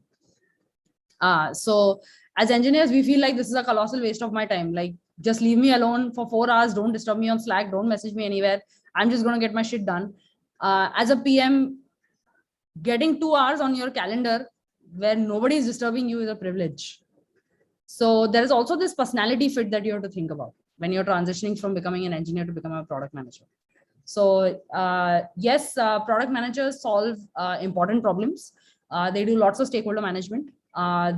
Speaker 1: So as engineers, we feel like this is a colossal waste of my time. Like, just leave me alone for 4 hours. Don't disturb me on Slack. Don't message me anywhere. I'm just going to get my shit done. As a PM, getting 2 hours on your calendar where nobody is disturbing you is a privilege. So there is also this personality fit that you have to think about when you're transitioning from becoming an engineer to become a product manager. So yes, product managers solve important problems. They do lots of stakeholder management.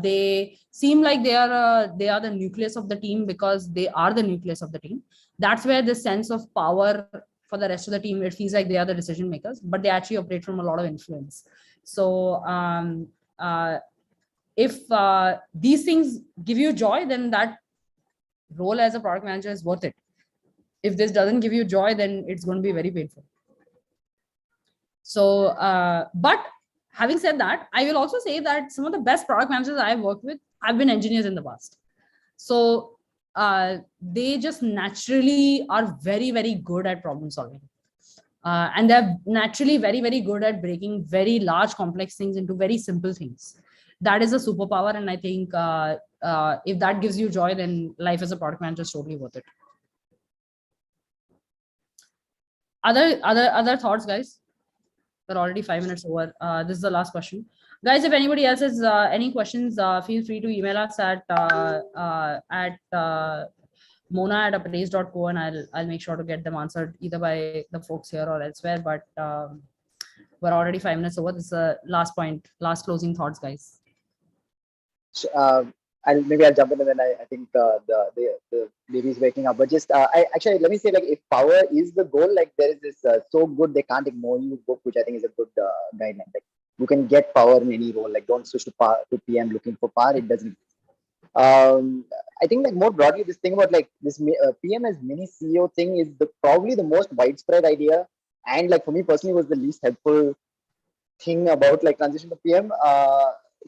Speaker 1: They seem like they are the nucleus of the team because they are the nucleus of the team. That's where the sense of power for the rest of the team, it feels like they are the decision makers, but they actually operate from a lot of influence. So if these things give you joy, then that role as a product manager is worth it. If this doesn't give you joy, then it's going to be very painful. So, but having said that, I will also say that some of the best product managers I've worked with have been engineers in the past. So they just naturally are very, very good at problem solving. And they're naturally very, very good at breaking very large, complex things into very simple things. That is a superpower. And I think if that gives you joy, then life as a product manager is totally worth it. Other thoughts, guys? We're already 5 minutes over. This is the last question. Guys, if anybody else has any questions, feel free to email us at mona@appraise.co, and I'll make sure to get them answered either by the folks here or elsewhere. But we're already 5 minutes over. This is the last point, last closing thoughts, guys.
Speaker 2: So, I'll jump in, and then I think the baby's waking up. But just let me say, like, if power is the goal, like there is this so good they can't ignore you book, which I think is a good guideline. Like you can get power in any role. Like don't switch to PM looking for power. It doesn't. I think like more broadly, this thing about like this PM as mini CEO thing is probably the most widespread idea, and like for me personally was the least helpful thing about like transition to PM.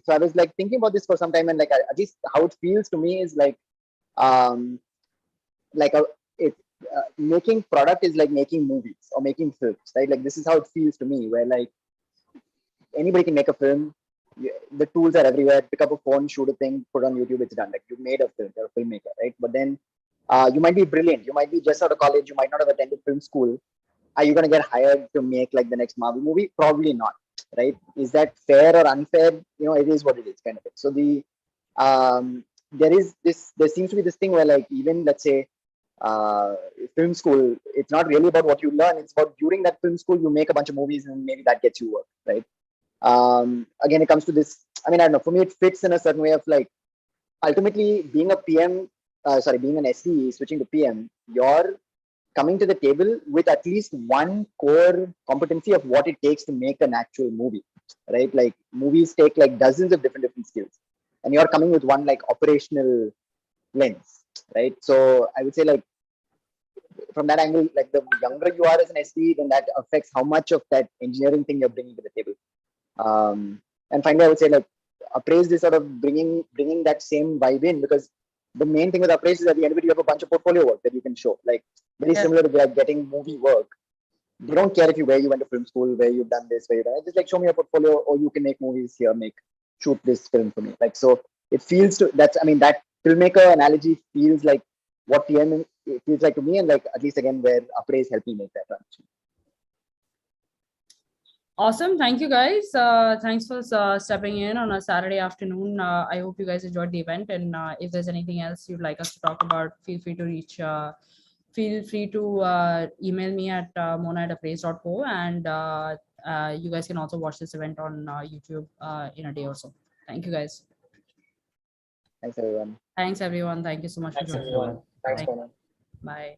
Speaker 2: So I was like thinking about this for some time, and like at least how it feels to me is um, like making product is like making movies or making films, right? Like this is how it feels to me, where like anybody can make a film. The tools are everywhere. Pick up a phone, shoot a thing, put on YouTube, it's done. Like you made a film, you're a filmmaker, right? But then you might be brilliant. You might be just out of college. You might not have attended film school. Are you going to get hired to make like the next Marvel movie? Probably not, right? Is that fair or unfair? It is what it is, kind of thing. So there seems to be this thing where like even let's say film school, it's not really about what you learn. It's about during that film school you make a bunch of movies and maybe that gets you work, right? Again, it comes to this. I mean, I don't know. For me, it fits in a certain way of like ultimately being a PM. Being an SDE, switching to PM, you're coming to the table with at least one core competency of what it takes to make an actual movie, right? Like movies take like dozens of different skills, and you're coming with one like operational lens, right? So I would say like from that angle, like the younger you are as an SDE, then that affects how much of that engineering thing you're bringing to the table. And finally, I would say like Appraise is sort of bringing that same vibe in, because the main thing with Appraise is at the end of it, you have a bunch of portfolio work that you can show, like very similar to like getting movie work. They don't care if where you went to film school, where you've done this, where you've done it. Just like show me a portfolio, or you can make movies here, shoot this film for me. Like so, it feels that filmmaker analogy feels like what PM feels like to me, and like at least again where Appraise helped me make that transition.
Speaker 1: Awesome. Thank you guys. Thanks for stepping in on a Saturday afternoon. I hope you guys enjoyed the event. And if there's anything else you'd like us to talk about, feel free to email me at mona@appraise.co. And you guys can also watch this event on YouTube in a day or so. Thank you guys.
Speaker 2: Thanks everyone.
Speaker 1: Thanks everyone. Thank you so much for joining.
Speaker 4: Thanks, Mona.
Speaker 1: Bye.